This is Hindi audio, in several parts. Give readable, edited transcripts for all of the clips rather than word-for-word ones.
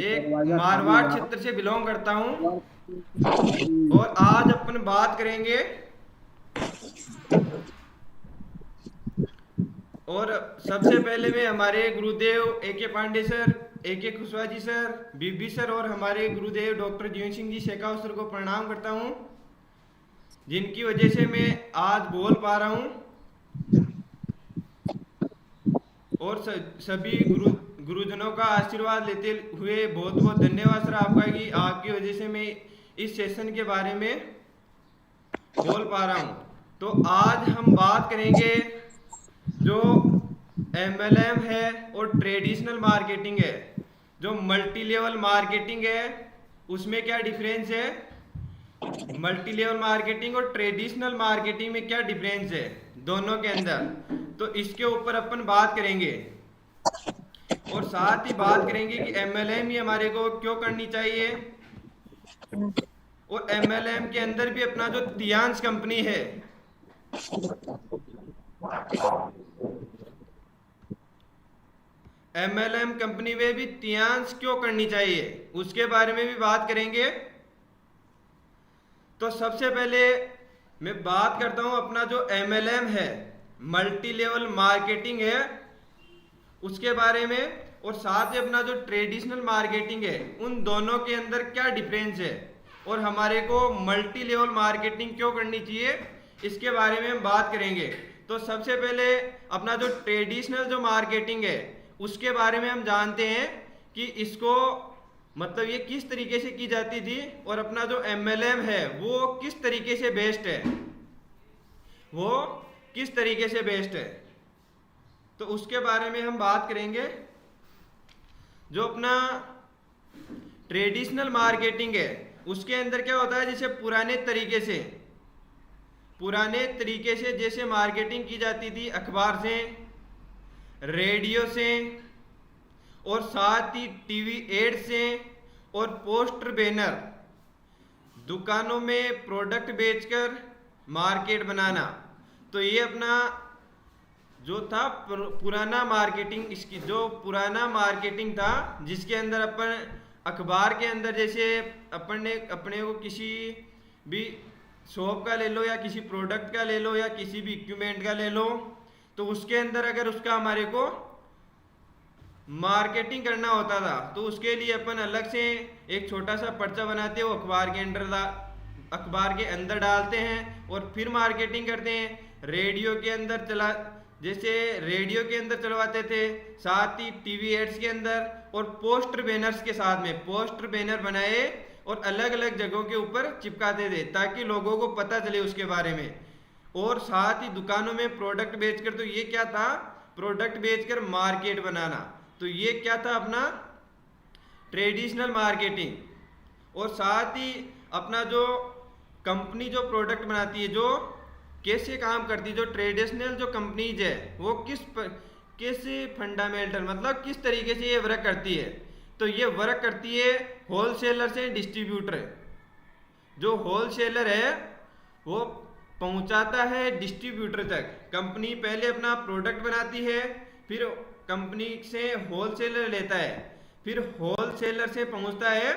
एक मारवाड़ क्षेत्र से बिलोंग करता हूँ। और आज अपन बात करेंगे और सबसे पहले मैं हमारे गुरुदेव A.K. Pandey sir, A.K. Kushwaha ji sir, BB sir और हमारे गुरुदेव डॉक्टर जीवन सिंह जी शेखावत सर को प्रणाम करता हूँ, जिनकी वजह से मैं आज बोल पा रहा हूँ। और सभी गुरुजनों का आशीर्वाद लेते हुए बहुत बहुत धन्यवाद सर आपका, कि आपकी वजह से मैं इस सेशन के बारे में बोल पा रहा हूँ। तो आज हम बात करेंगे जो MLM है और ट्रेडिशनल मार्केटिंग है, जो मल्टी लेवल मार्केटिंग है, उसमें क्या डिफरेंस है, मल्टी लेवल मार्केटिंग और ट्रेडिशनल मार्केटिंग में क्या डिफरेंस है दोनों के अंदर। तो इसके ऊपर अपन बात करेंगे और साथ ही बात करेंगे कि MLM ही हमारे को क्यों करनी चाहिए। और MLM के अंदर भी अपना जो तियांश कंपनी है, MLM कंपनी में भी तियांश क्यों करनी चाहिए, उसके बारे में भी बात करेंगे। तो सबसे पहले मैं बात करता हूं अपना जो MLM है, मल्टी लेवल मार्केटिंग है, उसके बारे में। और साथ ही अपना जो ट्रेडिशनल मार्केटिंग है, उन दोनों के अंदर क्या डिफरेंस है और हमारे को मल्टी लेवल मार्केटिंग क्यों करनी चाहिए, इसके बारे में हम बात करेंगे। तो सबसे पहले अपना जो ट्रेडिशनल जो मार्केटिंग है, उसके बारे में हम जानते हैं कि इसको मतलब ये किस तरीके से की जाती थी, और अपना जो MLM है वो किस तरीके से बेस्ड है, वो किस तरीके से बेस्ड है, तो उसके बारे में हम बात करेंगे। जो अपना ट्रेडिशनल मार्केटिंग है, उसके अंदर क्या होता है, जैसे पुराने तरीके से जैसे मार्केटिंग की जाती थी अखबार से, रेडियो से, और साथ ही टीवी एड से, और पोस्टर बैनर, दुकानों में प्रोडक्ट बेचकर मार्केट बनाना। तो ये अपना जो था पुराना मार्केटिंग, इसकी जो पुराना मार्केटिंग था, जिसके अंदर अपन अखबार के अंदर जैसे अपन ने अपने को किसी भी शॉप का ले लो या किसी प्रोडक्ट का ले लो या किसी भी इक्विपमेंट का ले लो, तो उसके अंदर अगर उसका हमारे को मार्केटिंग करना होता था, तो उसके लिए अपन अलग से एक छोटा सा पर्चा बनाते हो, अखबार के अंदर डालते हैं और फिर मार्केटिंग करते हैं। रेडियो के अंदर चला, जैसे रेडियो के अंदर चलवाते थे, साथ ही टीवी एड्स के अंदर, और पोस्टर बैनर्स के साथ में पोस्टर बैनर बनाए और अलग अलग जगहों के ऊपर चिपकाते थे, ताकि लोगों को पता चले उसके बारे में। और साथ ही दुकानों में प्रोडक्ट बेचकर, तो ये क्या था, प्रोडक्ट बेचकर मार्केट बनाना, तो ये क्या था अपना ट्रेडिशनल मार्केटिंग। और साथ ही अपना जो कंपनी जो प्रोडक्ट बनाती है, जो कैसे काम करती है, जो ट्रेडिशनल जो कंपनीज है, वो किस फंडामेंटल मतलब किस तरीके से ये वर्क करती है। तो ये वर्क करती है होलसेलर से डिस्ट्रीब्यूटर। जो होलसेलर है वो पहुंचाता है डिस्ट्रीब्यूटर तक। कंपनी पहले अपना प्रोडक्ट बनाती है, फिर कंपनी से होलसेलर लेता है, फिर होलसेलर से पहुंचता है,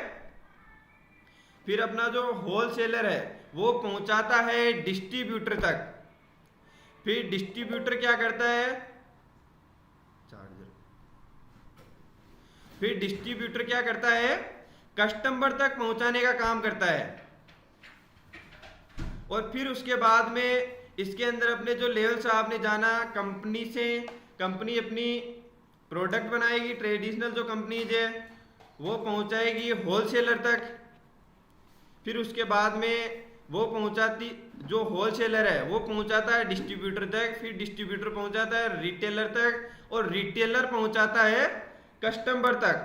फिर अपना जो होलसेलर है वो पहुंचाता है डिस्ट्रीब्यूटर तक। फिर डिस्ट्रीब्यूटर क्या करता है, फिर डिस्ट्रीब्यूटर क्या करता है, कस्टमर तक पहुंचाने का काम करता है। और फिर उसके बाद में इसके अंदर अपने जो लेवल से आपने जाना, कंपनी अपनी प्रोडक्ट बनाएगी, ट्रेडिशनल जो कंपनीज है वो पहुंचाएगी होलसेलर तक। फिर उसके बाद में वो जो होलसेलर है वो पहुंचाता है डिस्ट्रीब्यूटर तक, फिर डिस्ट्रीब्यूटर पहुंचाता है रिटेलर तक, और रिटेलर पहुंचाता है कस्टमर तक,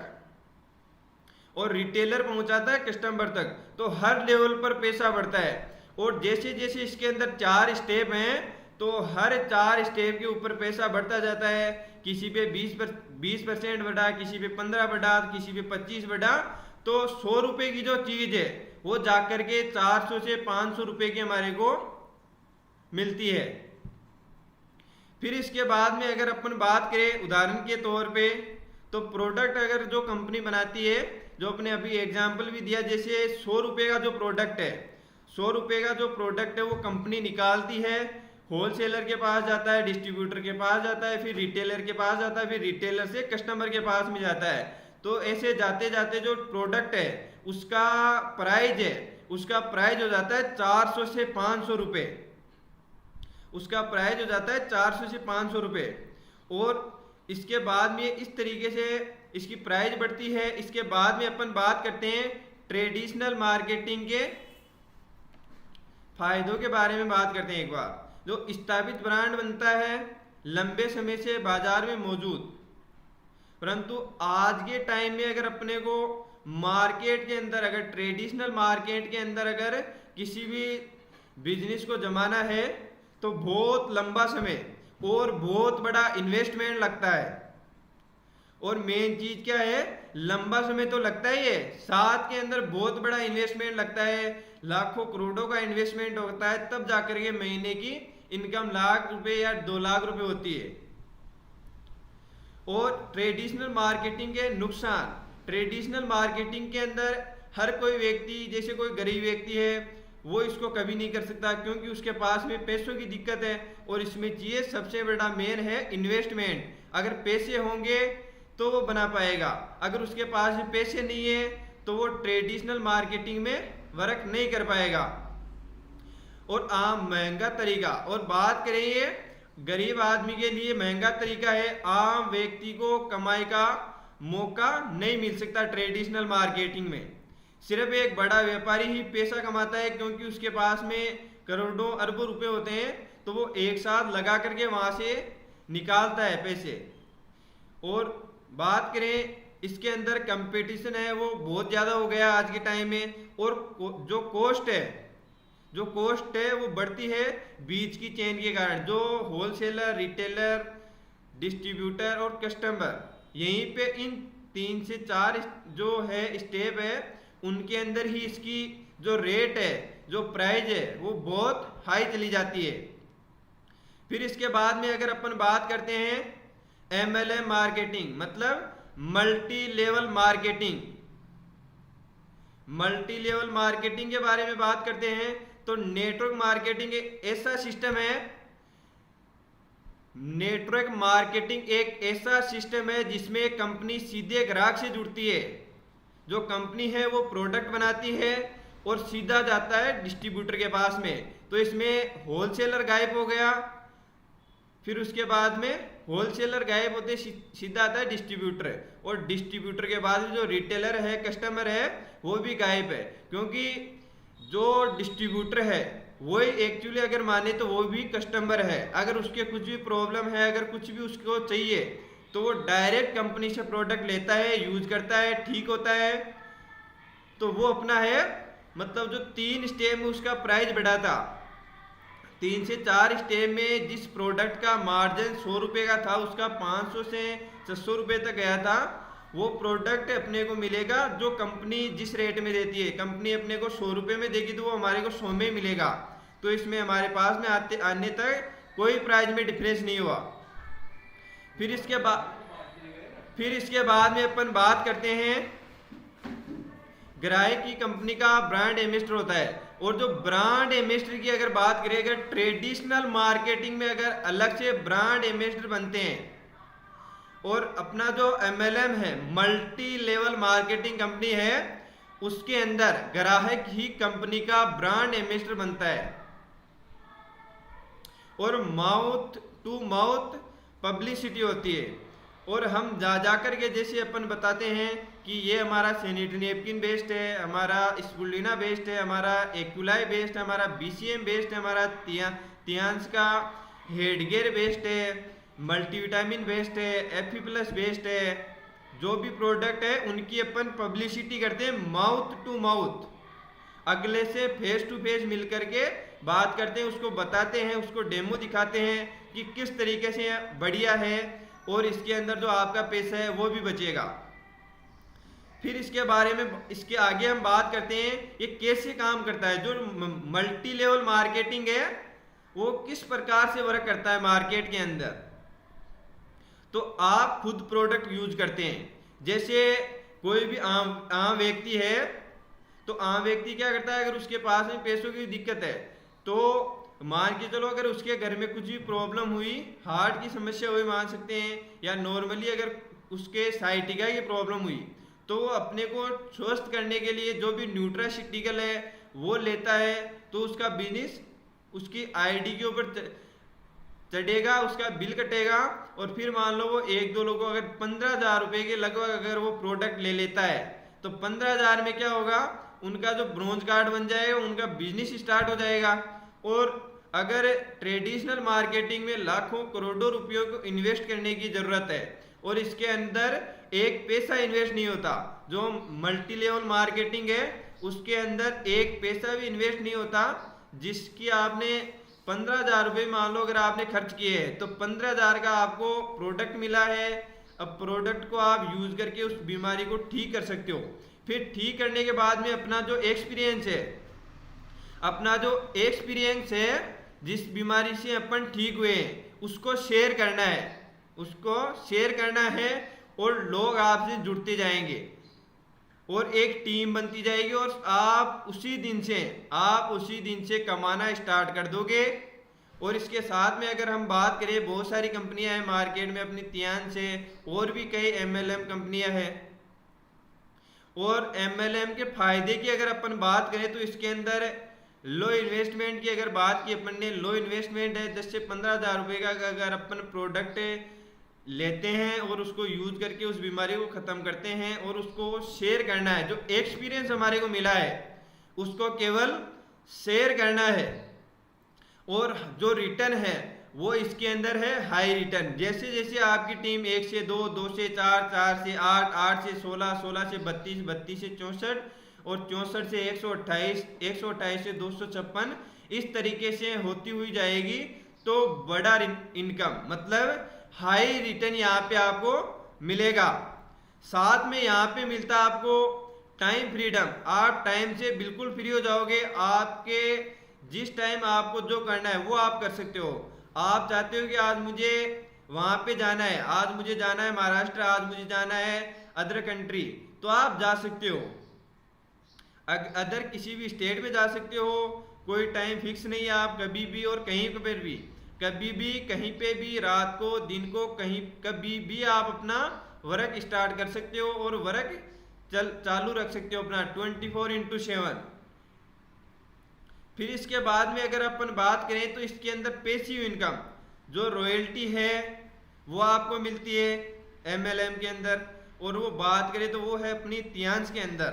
और रिटेलर पहुंचाता है कस्टमर तक। तो हर लेवल पर पैसा बढ़ता है। और जैसे जैसे इसके अंदर 4 स्टेप हैं, तो हर 4 स्टेप के ऊपर पैसा बढ़ता जाता है। किसी पे 20% बढ़ा, किसी पे 15 बढ़ा, किसी पे 25 बढ़ा। तो 100 रुपए की जो चीज है वो जाकर के 400 से 500 रुपए की हमारे को मिलती है। फिर इसके बाद में अगर अपन बात करें उदाहरण के तौर पे, तो प्रोडक्ट अगर जो कंपनी बनाती है, जो अपने अभी एग्जाम्पल भी दिया, जैसे 100 रुपये का जो प्रोडक्ट है, 100 रुपये का जो प्रोडक्ट है वो कंपनी निकालती है, होलसेलर के पास जाता है, डिस्ट्रीब्यूटर के पास जाता है, फिर रिटेलर के पास जाता है, फिर रिटेलर से कस्टमर के पास में जाता है। तो ऐसे जाते जाते जो प्रोडक्ट है उसका प्राइस है, उसका प्राइस हो जाता है 400 से 500 रुपये, उसका प्राइस हो जाता है 400 से 500 रुपये। और इसके बाद में इस तरीके से इसकी प्राइस बढ़ती है। इसके बाद में अपन बात करते हैं ट्रेडिशनल मार्केटिंग के फायदों के बारे में बात करते हैं एक बार। जो स्थापित ब्रांड बनता है लंबे समय से बाजार में मौजूद, परंतु आज के टाइम में अगर अपने को मार्केट के अंदर, अगर ट्रेडिशनल मार्केट के अंदर अगर किसी भी बिजनेस को जमाना है तो बहुत लंबा समय और बहुत बड़ा इन्वेस्टमेंट लगता है। और मेन चीज क्या है, लंबा समय तो लगता ही है, साथ के अंदर बहुत बड़ा इन्वेस्टमेंट लगता है, लाखों करोड़ों का इन्वेस्टमेंट होता है, तब जाकर के महीने की इनकम लाख रुपए या 2 लाख रुपए होती है। और ट्रेडिशनल मार्केटिंग के नुकसान, ट्रेडिशनल मार्केटिंग के अंदर हर कोई व्यक्ति, जैसे कोई गरीब व्यक्ति है वो इसको कभी नहीं कर सकता, क्योंकि उसके पास में पैसों की दिक्कत है। और इसमें चाहिए सबसे बड़ा मेन है इन्वेस्टमेंट। अगर पैसे होंगे तो वो बना पाएगा, अगर उसके पास में पैसे नहीं है तो वो ट्रेडिशनल मार्केटिंग में वर्क नहीं कर पाएगा। और आम महंगा तरीका, और बात करें गरीब आदमी के लिए महंगा तरीका है, आम व्यक्ति को कमाई का मौका नहीं मिल सकता ट्रेडिशनल मार्केटिंग में। सिर्फ एक बड़ा व्यापारी ही पैसा कमाता है, क्योंकि उसके पास में करोड़ों अरबों रुपए होते हैं, तो वो एक साथ लगा करके वहां से निकालता है पैसे। और बात करें इसके अंदर कंपटीशन है वो बहुत ज़्यादा हो गया आज के टाइम में। और जो कॉस्ट है वो बढ़ती है बीच की चेन के कारण। जो होलसेलर, रिटेलर, डिस्ट्रीब्यूटर और कस्टमर, यहीं पे इन 3 से 4 जो है स्टेप है, उनके अंदर ही इसकी जो रेट है, जो प्राइस है वो बहुत हाई चली जाती है। फिर इसके बाद में अगर अपन बात करते हैं MLM मार्केटिंग, मतलब multi level marketing, multi level marketing के बारे में बात करते हैं तो नेटवर्क मार्केटिंग एक ऐसा सिस्टम है, नेटवर्क मार्केटिंग एक ऐसा सिस्टम है जिसमें कंपनी सीधे ग्राहक से जुड़ती है। जो कंपनी है वो प्रोडक्ट बनाती है और सीधा जाता है डिस्ट्रीब्यूटर के पास में। तो इसमें होलसेलर गायब हो गया, फिर उसके बाद में होलसेलर गायब होते सीधा आता है डिस्ट्रीब्यूटर, और डिस्ट्रीब्यूटर के बाद जो रिटेलर है, कस्टमर है, वो भी गायब है। क्योंकि जो डिस्ट्रीब्यूटर है वही एक्चुअली अगर माने तो वो भी कस्टमर है। अगर उसके कुछ भी प्रॉब्लम है, अगर कुछ भी उसको चाहिए तो वो डायरेक्ट कंपनी से प्रोडक्ट लेता है, यूज करता है, ठीक होता है, तो वो अपना है। मतलब जो 3 स्टेप में उसका प्राइस बढ़ा था, 3 से 4 स्टेप में जिस प्रोडक्ट का मार्जिन 100 रुपये का था उसका 500 से 600 रुपये तक गया था, वो प्रोडक्ट अपने को मिलेगा जो कंपनी जिस रेट में देती है। कंपनी अपने को 100 रुपये में देगी तो वो हमारे को 100 में मिलेगा। तो इसमें हमारे पास में आने तक कोई प्राइस में डिफरेंस नहीं हुआ। फिर इसके बाद में अपन बात करते हैं ग्राहक की कंपनी का ब्रांड एम्बेसडर होता है। और जो ब्रांड एम्बेसडर की अगर बात करें, अगर ट्रेडिशनल मार्केटिंग में अगर अलग से ब्रांड एम्बेसडर बनते हैं, और अपना जो MLM है, मल्टी लेवल मार्केटिंग कंपनी है, उसके अंदर ग्राहक ही कंपनी का ब्रांड एम्बेसडर बनता है। और माउथ टू माउथ पब्लिसिटी होती है। और हम जा करके जैसे अपन बताते हैं कि ये हमारा सैनिटरी नैपकिन बेस्ड है, हमारा स्पुलिना बेस्ड है, हमारा एक्युलाई बेस्ड है, हमारा BCM बेस्ड है, हमारा तियांस का हेडगेयर बेस्ड है, मल्टीविटामिन बेस्ड है, FE+ बेस्ड है। जो भी प्रोडक्ट है उनकी अपन पब्लिसिटी करते हैं माउथ टू माउथ, अगले से फेस टू फेस मिल करके बात करते हैं, उसको बताते हैं, उसको डेमो दिखाते हैं कि किस तरीके से बढ़िया है और इसके अंदर जो आपका पैसा है वो भी बचेगा। फिर इसके बारे में इसके आगे हम बात करते हैं ये कैसे काम करता है। जो मल्टी लेवल मार्केटिंग है वो किस प्रकार से वर्क करता है मार्केट के अंदर। तो आप खुद प्रोडक्ट यूज करते हैं, जैसे कोई भी आम व्यक्ति है, तो आम व्यक्ति क्या करता है, अगर उसके पास में पैसों की दिक्कत है तो मान के चलो अगर उसके घर में कुछ भी प्रॉब्लम हुई, हार्ट की समस्या हुई मान सकते हैं, या नॉर्मली अगर उसके साइटिका की प्रॉब्लम हुई, तो वो अपने को स्वस्थ करने के लिए जो भी न्यूट्रासिटिकल है वो लेता है, तो उसका बिजनेस उसकी आईडी के ऊपर चढ़ेगा, उसका बिल कटेगा, और फिर मान लो वो एक दो लोगों अगर 15,000 रुपए के लगभग अगर वो प्रोडक्ट ले लेता है, तो 15,000 में क्या होगा, उनका जो ब्रोंज कार्ड बन जाएगा, उनका बिजनेस स्टार्ट हो जाएगा। और अगर ट्रेडिशनल मार्केटिंग में लाखों करोड़ों रुपयों को इन्वेस्ट करने की जरूरत है और इसके अंदर एक पैसा इन्वेस्ट नहीं होता, जो मल्टी लेवल मार्केटिंग है उसके अंदर एक पैसा भी इन्वेस्ट नहीं होता, जिसकी आपने 15,000 रुपये मान लो अगर आपने खर्च किए हैं, तो 15,000 का आपको प्रोडक्ट मिला है। अब प्रोडक्ट को आप यूज करके उस बीमारी को ठीक कर सकते हो। फिर ठीक करने के बाद में अपना जो एक्सपीरियंस है जिस बीमारी से अपन ठीक हुए हैं उसको शेयर करना है, और लोग आपसे जुड़ते जाएंगे और एक टीम बनती जाएगी, और आप उसी दिन से कमाना स्टार्ट कर दोगे। और इसके साथ में अगर हम बात करें, बहुत सारी कंपनियां हैं मार्केट में, अपनी तियान से और भी कई MLM कंपनियां हैं। और MLM के फायदे की अगर अपन बात करें तो इसके अंदर लो इन्वेस्टमेंट की अगर बात की अपन ने, लो इन्वेस्टमेंट है 10 से 15,000 रुपए का अगर अपन प्रोडक्ट लेते हैं और उसको यूज करके उस बीमारी को खत्म करते हैं और उसको शेयर करना है, जो एक्सपीरियंस हमारे को मिला है उसको केवल शेयर करना है। और जो रिटर्न है वो इसके अंदर है हाई रिटर्न। जैसे जैसे आपकी टीम 1 से 2, 2 से 4, 4 से 8, 8 से 16, 16 से 32, 32 से 64 और 64 से 128, 128 से 256, इस तरीके से होती हुई जाएगी। तो बड़ा इनकम मतलब हाई रिटर्न यहाँ पे आपको मिलेगा। साथ में यहाँ पे मिलता आपको टाइम फ्रीडम, आप टाइम से बिल्कुल फ्री हो जाओगे। आपके जिस टाइम आपको जो करना है वो आप कर सकते हो। आप चाहते हो कि आज मुझे वहां पे जाना है, आज मुझे जाना है महाराष्ट्र, आज मुझे जाना है अदर कंट्री, तो आप जा सकते हो। अदर किसी भी स्टेट में जा सकते हो, कोई टाइम फिक्स नहीं है, आप कभी भी और कहीं पर भी, कभी भी कहीं पे भी, रात को दिन को कहीं कभी भी आप अपना वर्क स्टार्ट कर सकते हो और वर्क चालू रख सकते हो अपना 24/7। फिर इसके बाद में अगर अपन बात करें तो इसके अंदर पैसिव इनकम, जो रॉयल्टी है वो आपको मिलती है MLM के अंदर, और वो बात करें तो वो है अपनी तियांस के अंदर,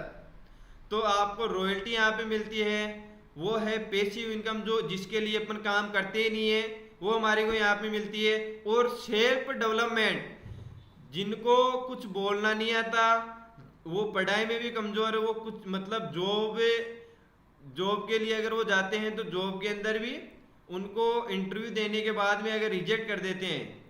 तो आपको रॉयल्टी यहाँ पे मिलती है। वो है पैसिव इनकम, जो जिसके लिए अपन काम करते ही नहीं है, वो हमारे को यहाँ पे मिलती है। और सेल्फ डेवलपमेंट, जिनको कुछ बोलना नहीं आता, वो पढ़ाई में भी कमजोर है, वो कुछ मतलब जॉब के लिए अगर वो जाते हैं तो जॉब के अंदर भी उनको इंटरव्यू देने के बाद में अगर रिजेक्ट कर देते हैं,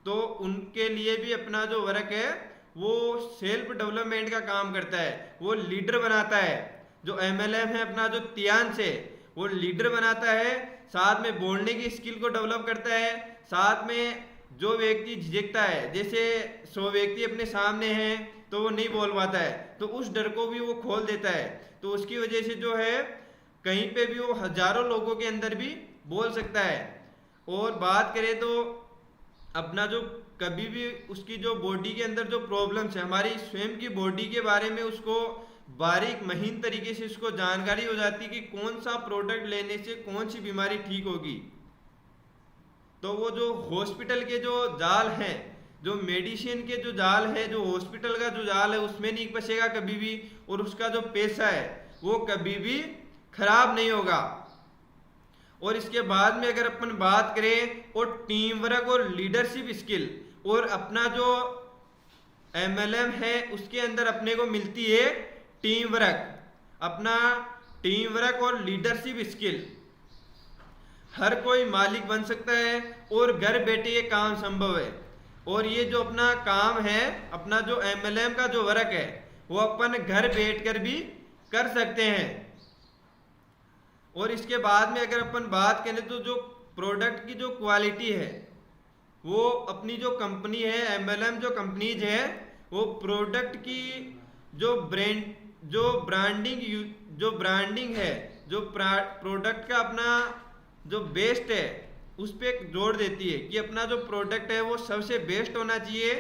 तो उनके लिए भी अपना जो वर्क है वो सेल्फ डेवलपमेंट का काम करता है, वो लीडर बनाता है। जो MLM है अपना जो तियांस है वो लीडर बनाता है, साथ में बोलने की स्किल को डेवलप करता है। साथ में जो व्यक्ति झिझकता है, जैसे 100 व्यक्ति अपने सामने हैं तो वो नहीं बोल पाता है, तो उस डर को भी वो खोल देता है। तो उसकी वजह से जो है कहीं पे भी वो हजारों लोगों के अंदर भी बोल सकता है। और बात करें तो अपना जो कभी भी उसकी जो बॉडी के अंदर जो प्रॉब्लम्स है, हमारी स्वयं की बॉडी के बारे में उसको बारीक महीन तरीके से उसको जानकारी हो जाती है कि कौन सा प्रोडक्ट लेने से कौन सी बीमारी ठीक होगी। तो वो जो हॉस्पिटल के जो जाल हैं, जो मेडिसिन के जो जाल है, जो हॉस्पिटल का जो जाल है, उसमें नहीं फंसेगा कभी भी, और उसका जो पैसा है वो कभी भी खराब नहीं होगा। और इसके बाद में अगर अपन बात करें और टीम वर्क और लीडरशिप स्किल, और अपना जो MLM है उसके अंदर अपने को मिलती है टीम वर्क, अपना टीम वर्क और लीडरशिप स्किल। हर कोई मालिक बन सकता है और घर बैठे ये काम संभव है। और ये जो अपना काम है, अपना जो MLM का जो वर्क है, वो अपन घर बैठकर भी कर सकते हैं। और इसके बाद में अगर अपन बात करें तो जो प्रोडक्ट की जो क्वालिटी है, वो अपनी जो कंपनी है MLM जो कंपनीज है वो प्रोडक्ट की जो ब्रांडिंग है, जो प्रोडक्ट का अपना जो बेस्ट है उस पर जोर देती है कि अपना जो प्रोडक्ट है वो सबसे बेस्ट होना चाहिए,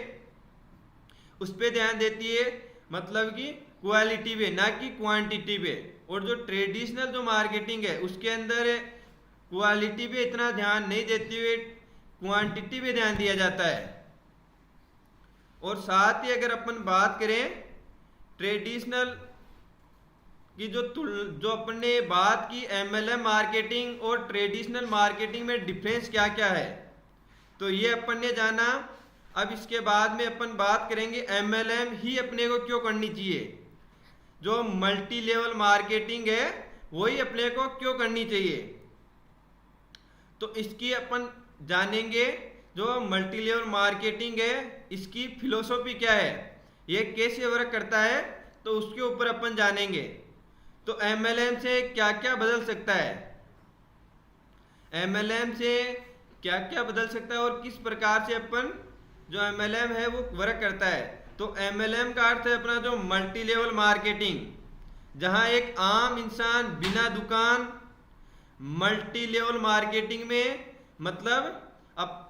उस पर ध्यान देती है, मतलब कि क्वालिटी पे ना कि क्वांटिटी पे। और जो ट्रेडिशनल जो मार्केटिंग है उसके अंदर क्वालिटी पे इतना ध्यान नहीं देते हुए क्वांटिटी पे ध्यान दिया जाता है। और साथ ही अगर अपन बात करें ट्रेडिशनल की जो अपन ने बात की MLM मार्केटिंग और ट्रेडिशनल मार्केटिंग में डिफरेंस क्या क्या है, तो ये अपन ने जाना। अब इसके बाद में अपन बात करेंगे MLM ही अपने को क्यों करनी चाहिए, जो मल्टी लेवल मार्केटिंग है वही अपने को क्यों करनी चाहिए। तो इसकी अपन जानेंगे जो मल्टी लेवल मार्केटिंग है इसकी फिलोसॉफी क्या है, ये कैसे वर्क करता है, तो उसके ऊपर अपन जानेंगे। तो MLM से क्या क्या बदल सकता है, MLM से क्या क्या बदल सकता है और किस प्रकार से अपन जो MLM है वो वर्क करता है। तो MLM का अर्थ है अपना जो मल्टी लेवल मार्केटिंग, जहां एक आम इंसान बिना दुकान मल्टी लेवल मार्केटिंग में, मतलब अब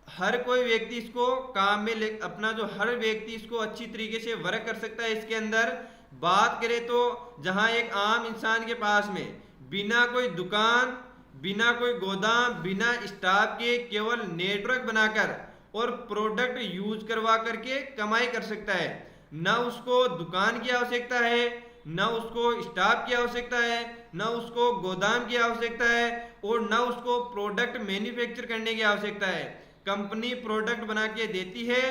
हर कोई व्यक्ति इसको काम में अपना जो हर व्यक्ति इसको अच्छी तरीके से वर्क कर सकता है। इसके अंदर बात करें तो जहां एक आम इंसान के पास में बिना कोई दुकान, बिना कोई गोदाम, बिना स्टाफ के केवल नेटवर्क बनाकर और प्रोडक्ट यूज करवा करके कमाई कर सकता है। न उसको दुकान की आवश्यकता है, न उसको स्टाफ की आवश्यकता है, न उसको गोदाम की आवश्यकता है और न उसको प्रोडक्ट मैन्युफैक्चर करने की आवश्यकता है। कंपनी प्रोडक्ट बना के देती है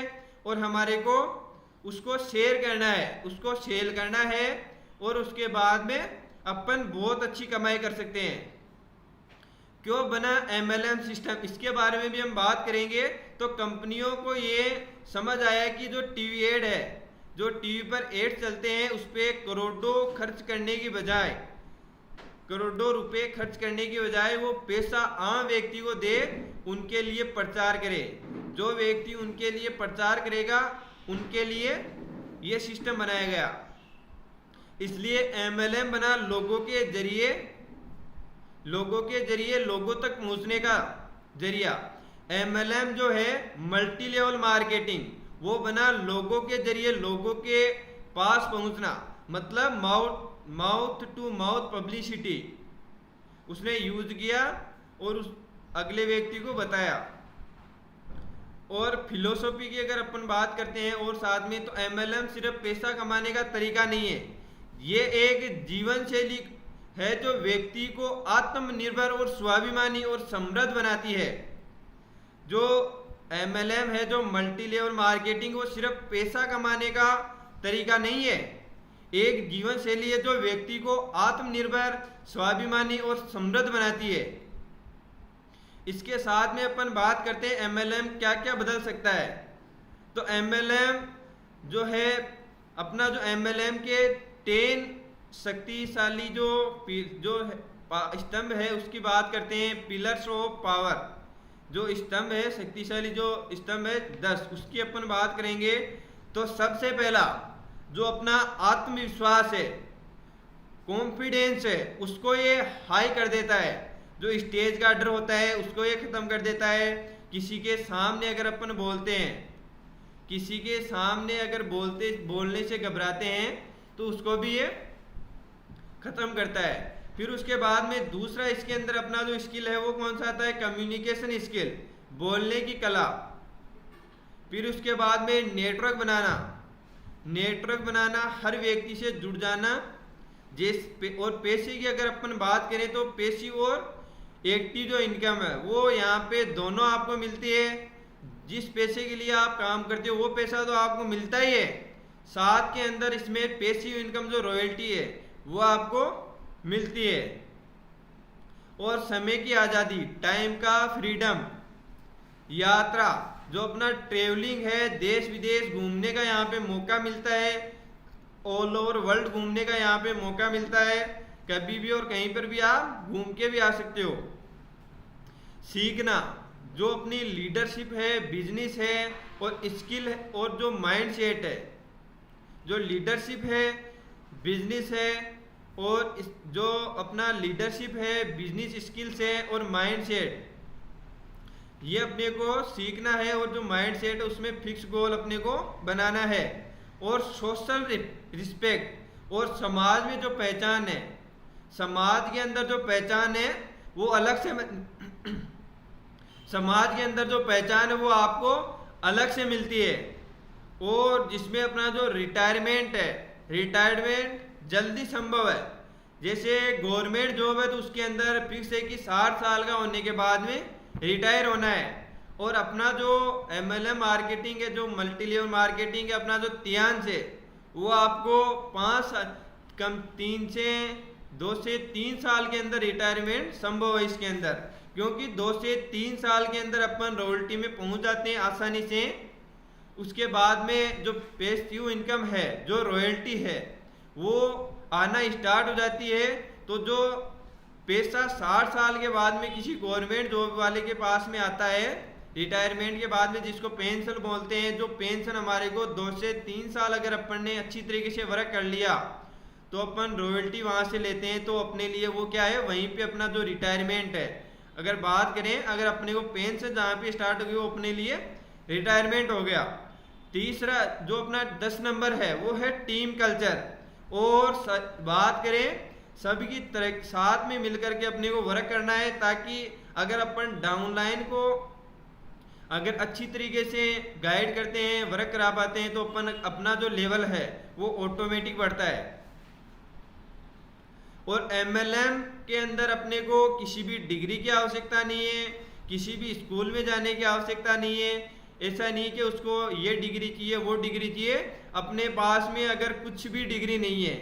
और हमारे को उसको शेयर करना है, उसको सेल करना है और उसके बाद में अपन बहुत अच्छी कमाई कर सकते हैं। क्यों बना MLM सिस्टम, इसके बारे में भी हम बात करेंगे। तो कंपनियों को ये समझ आया कि जो टीवी एड है, जो टीवी पर एड चलते हैं उस पर करोड़ों खर्च करने की बजाय, करोड़ों रुपए खर्च करने की बजाय वो पैसा आम व्यक्ति को दे, उनके लिए प्रचार करे। जो व्यक्ति उनके लिए प्रचार करेगा उनके लिए ये सिस्टम बनाया गया। इसलिए MLM बना लोगों के जरिए लोगों तक पहुंचने का जरिया। MLM जो है मल्टी लेवल मार्केटिंग, वो बना लोगों के जरिए लोगों के पास पहुंचना, मतलब माउथ टू माउथ पब्लिसिटी उसने यूज किया और उस अगले व्यक्ति को बताया। और फिलोसॉफी की अगर अपन बात करते हैं और साथ में, तो MLM सिर्फ पैसा कमाने का तरीका नहीं है, ये एक जीवन शैली है जो व्यक्ति को आत्मनिर्भर और स्वाभिमानी और समृद्ध बनाती है। जो MLM है, जो मल्टी लेवल मार्केटिंग, वो सिर्फ पैसा कमाने का तरीका नहीं है, एक जीवन शैली है जो व्यक्ति को आत्मनिर्भर, स्वाभिमानी और समृद्ध बनाती है। इसके साथ में अपन बात करते हैं MLM क्या क्या बदल सकता है। तो MLM जो है अपना जो MLM के 10 शक्तिशाली जो स्तंभ है उसकी बात करते हैं। पिलर्स ऑफ पावर, जो स्तंभ है शक्तिशाली जो स्तंभ है 10, उसकी अपन बात करेंगे। तो सबसे पहला जो अपना आत्मविश्वास है, कॉन्फिडेंस है, उसको ये हाई कर देता है। जो स्टेज का डर होता है उसको ये खत्म कर देता है। किसी के सामने अगर अपन बोलते हैं, किसी के सामने अगर बोलने से घबराते हैं तो उसको भी ये खत्म करता है। फिर उसके बाद में दूसरा इसके अंदर अपना जो स्किल है वो कौन सा आता है, कम्युनिकेशन स्किल, बोलने की कला। फिर उसके बाद में नेटवर्क बनाना, हर व्यक्ति से जुड़ जाना। और पैसे की अगर अपन बात करें तो पैसिव और एक्टिव जो इनकम है वो यहाँ पे दोनों आपको मिलती है। जिस पैसे के लिए आप काम करते हो वो पैसा तो आपको मिलता ही है, साथ के अंदर इसमें पैसिव इनकम जो रॉयल्टी है वो आपको मिलती है। और समय की आज़ादी, टाइम का फ्रीडम, यात्रा, जो अपना ट्रेवलिंग है, देश विदेश घूमने का यहाँ पे मौका मिलता है, ऑल ओवर वर्ल्ड घूमने का यहाँ पे मौका मिलता है। कभी भी और कहीं पर भी आप घूम के भी आ सकते हो। सीखना, जो अपनी लीडरशिप है, बिजनेस है और स्किल है और जो माइंड सेट है जो लीडरशिप है, बिजनेस है, और जो अपना लीडरशिप है, बिजनेस स्किल्स है और माइंड सेट, ये अपने को सीखना है। और जो माइंड सेट है उसमें फिक्स गोल अपने को बनाना है। और सोशल रिस्पेक्ट, और समाज में जो पहचान है, समाज के अंदर जो पहचान है वो अलग से समाज के अंदर जो पहचान है वो आपको अलग से मिलती है। और जिसमें अपना जो रिटायरमेंट है, रिटायरमेंट जल्दी संभव है। जैसे गवर्नमेंट जॉब है तो उसके अंदर फिक्स है कि 60 साल का होने के बाद में रिटायर होना है। और अपना जो MLM मार्केटिंग है, जो मल्टी लेवल मार्केटिंग है, अपना जो ध्यान से वो आपको 2 से 3 साल के अंदर रिटायरमेंट संभव है इसके अंदर। क्योंकि 2 से 3 साल के अंदर अपन रॉयल्टी में पहुंच जाते हैं आसानी से। उसके बाद में जो पैसिव इनकम है, जो रॉयल्टी है, वो आना स्टार्ट हो जाती है। तो जो पैसा 60 साल के बाद में किसी गवर्नमेंट जॉब वाले के पास में आता है रिटायरमेंट के बाद में, जिसको पेंशन बोलते हैं, जो पेंशन हमारे को 2 से 3 साल अगर अपन ने अच्छी तरीके से वर्क कर लिया तो अपन रॉयल्टी वहां से लेते हैं। तो अपने लिए वो क्या है, वहीं पे अपना जो रिटायरमेंट है, अगर बात करें, अगर अपने को पेंशन जहाँ पे स्टार्ट होगी वो अपने लिए रिटायरमेंट हो गया। तीसरा जो अपना 10 नंबर है वो है टीम कल्चर। और बात करें सभी की तरह साथ में मिलकर के अपने को वर्क करना है, ताकि अगर अपन डाउनलाइन को अगर अच्छी तरीके से गाइड करते हैं, वर्क करा पाते हैं, तो अपन अपना जो लेवल है वो ऑटोमेटिक बढ़ता है। और MLM के अंदर अपने को किसी भी डिग्री की आवश्यकता नहीं है, किसी भी स्कूल में जाने की आवश्यकता नहीं है। ऐसा नहीं कि उसको ये डिग्री चाहिए, वो डिग्री चाहिए। अपने पास में अगर कुछ भी डिग्री नहीं है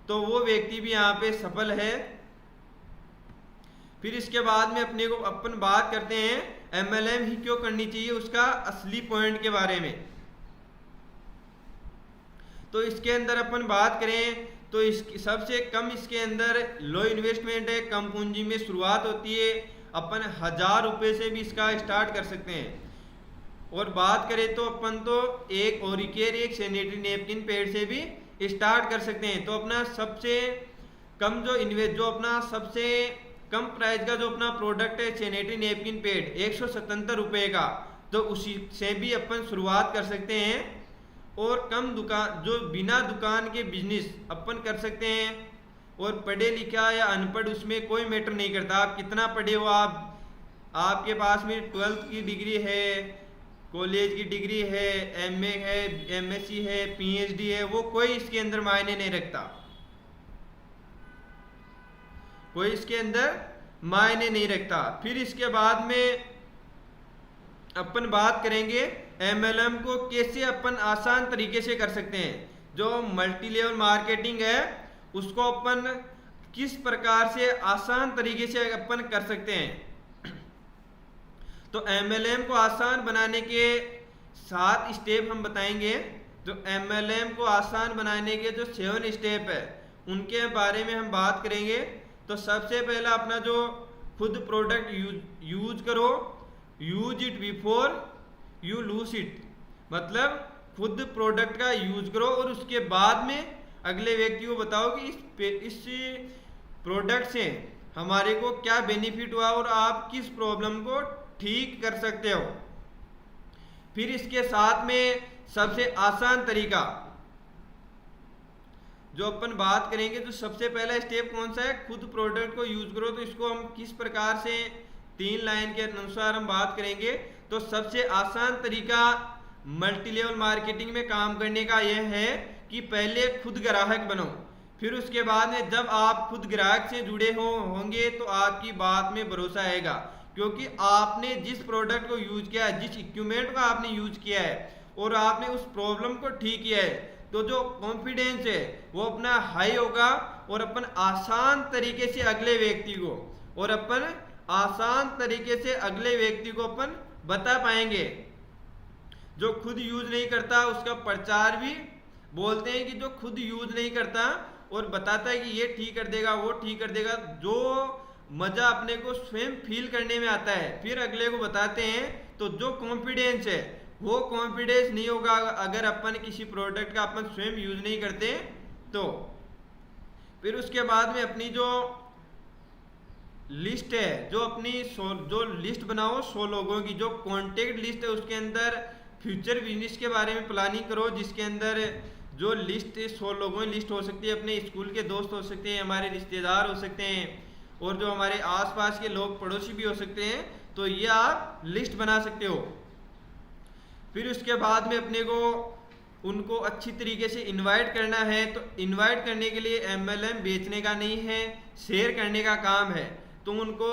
तो वो व्यक्ति भी यहाँ पे सफल है। फिर इसके बाद में अपने को अपन बात करते हैं MLM ही क्यों करनी चाहिए, उसका असली पॉइंट के बारे में। तो इसके अंदर अपन बात करें तो सबसे कम इसके अंदर लो इन्वेस्टमेंट है, कम पूंजी में शुरुआत होती है। अपन 1000 रुपये से भी इसका स्टार्ट कर सकते हैं। और बात करें तो अपन तो एक ओरिकेयर, एक सैनिटरी नैपकिन पैड से भी स्टार्ट कर सकते हैं। तो अपना सबसे कम जो अपना सबसे कम प्राइस का जो अपना प्रोडक्ट है सैनिटरी नैपकिन पैड 177 रुपये का, तो उसी से भी अपन शुरुआत कर सकते हैं। और कम दुकान जो बिना दुकान के बिजनेस अपन कर सकते हैं। और पढ़े लिखा या अनपढ़ उसमें कोई मैटर नहीं करता, आप कितना पढ़े हो, आपके पास में 12th की डिग्री है, कॉलेज की डिग्री है, MA है, MSc है, PhD है, वो कोई इसके अंदर मायने नहीं रखता, कोई इसके अंदर मायने नहीं रखता। फिर इसके बाद में अपन बात करेंगे MLM को कैसे अपन आसान तरीके से कर सकते हैं। जो मल्टी लेवल मार्केटिंग है उसको अपन किस प्रकार से आसान तरीके से अपन कर सकते हैं। तो MLM को आसान बनाने के 7 स्टेप हम बताएंगे। जो MLM को आसान बनाने के जो 7 स्टेप है उनके बारे में हम बात करेंगे। तो सबसे पहला अपना जो खुद प्रोडक्ट यूज करो, use it before you lose it, मतलब खुद प्रोडक्ट का यूज करो और उसके बाद में अगले व्यक्ति को बताओ कि इस प्रोडक्ट से हमारे को क्या बेनिफिट हुआ और आप किस प्रॉब्लम को ठीक कर सकते हो। फिर इसके साथ में सबसे आसान तरीका जो अपन बात करेंगे, तो सबसे पहला स्टेप कौन सा है, खुद प्रोडक्ट को यूज करो। तो इसको हम किस प्रकार से 3 लाइन के अनुसार हम बात करेंगे। तो सबसे आसान तरीका मल्टी लेवल मार्केटिंग में काम करने का यह है कि पहले खुद ग्राहक बनो। फिर उसके बाद में जब आप खुद ग्राहक से जुड़े होंगे तो आपकी बात में भरोसा आएगा, क्योंकि आपने जिस प्रोडक्ट को यूज किया है, जिस इक्विपमेंट को आपने यूज किया है और आपने उस प्रॉब्लम को ठीक किया है, तो जो कॉन्फिडेंस है वो अपना हाई होगा और अपन आसान तरीके से अगले व्यक्ति को अपन बता पाएंगे। जो खुद यूज नहीं करता उसका प्रचार भी बोलते हैं कि जो खुद यूज नहीं करता और बताता है कि ये ठीक कर देगा, वो ठीक कर देगा, जो मजा अपने को स्वयं फील करने में आता है फिर अगले को बताते हैं। तो जो कॉन्फिडेंस है वो कॉन्फिडेंस नहीं होगा अगर अपन किसी प्रोडक्ट का अपन स्वयं यूज नहीं करते तो। फिर उसके बाद में अपनी जो लिस्ट है, जो अपनी जो लिस्ट बनाओ 100 लोगों की, जो कॉन्टेक्ट लिस्ट है उसके अंदर फ्यूचर बिजनेस के बारे में प्लानिंग करो, जिसके अंदर जो लिस्ट 100 लोगों की लिस्ट हो सकती है, अपने स्कूल के दोस्त हो सकते हैं, हमारे रिश्तेदार हो सकते हैं, और जो हमारे आसपास के लोग पड़ोसी भी हो सकते हैं। तो ये आप लिस्ट बना सकते हो। फिर उसके बाद में अपने को उनको अच्छी तरीके से इनवाइट करना है। तो इनवाइट करने के लिए MLM बेचने का नहीं है, शेयर करने का काम है। तो उनको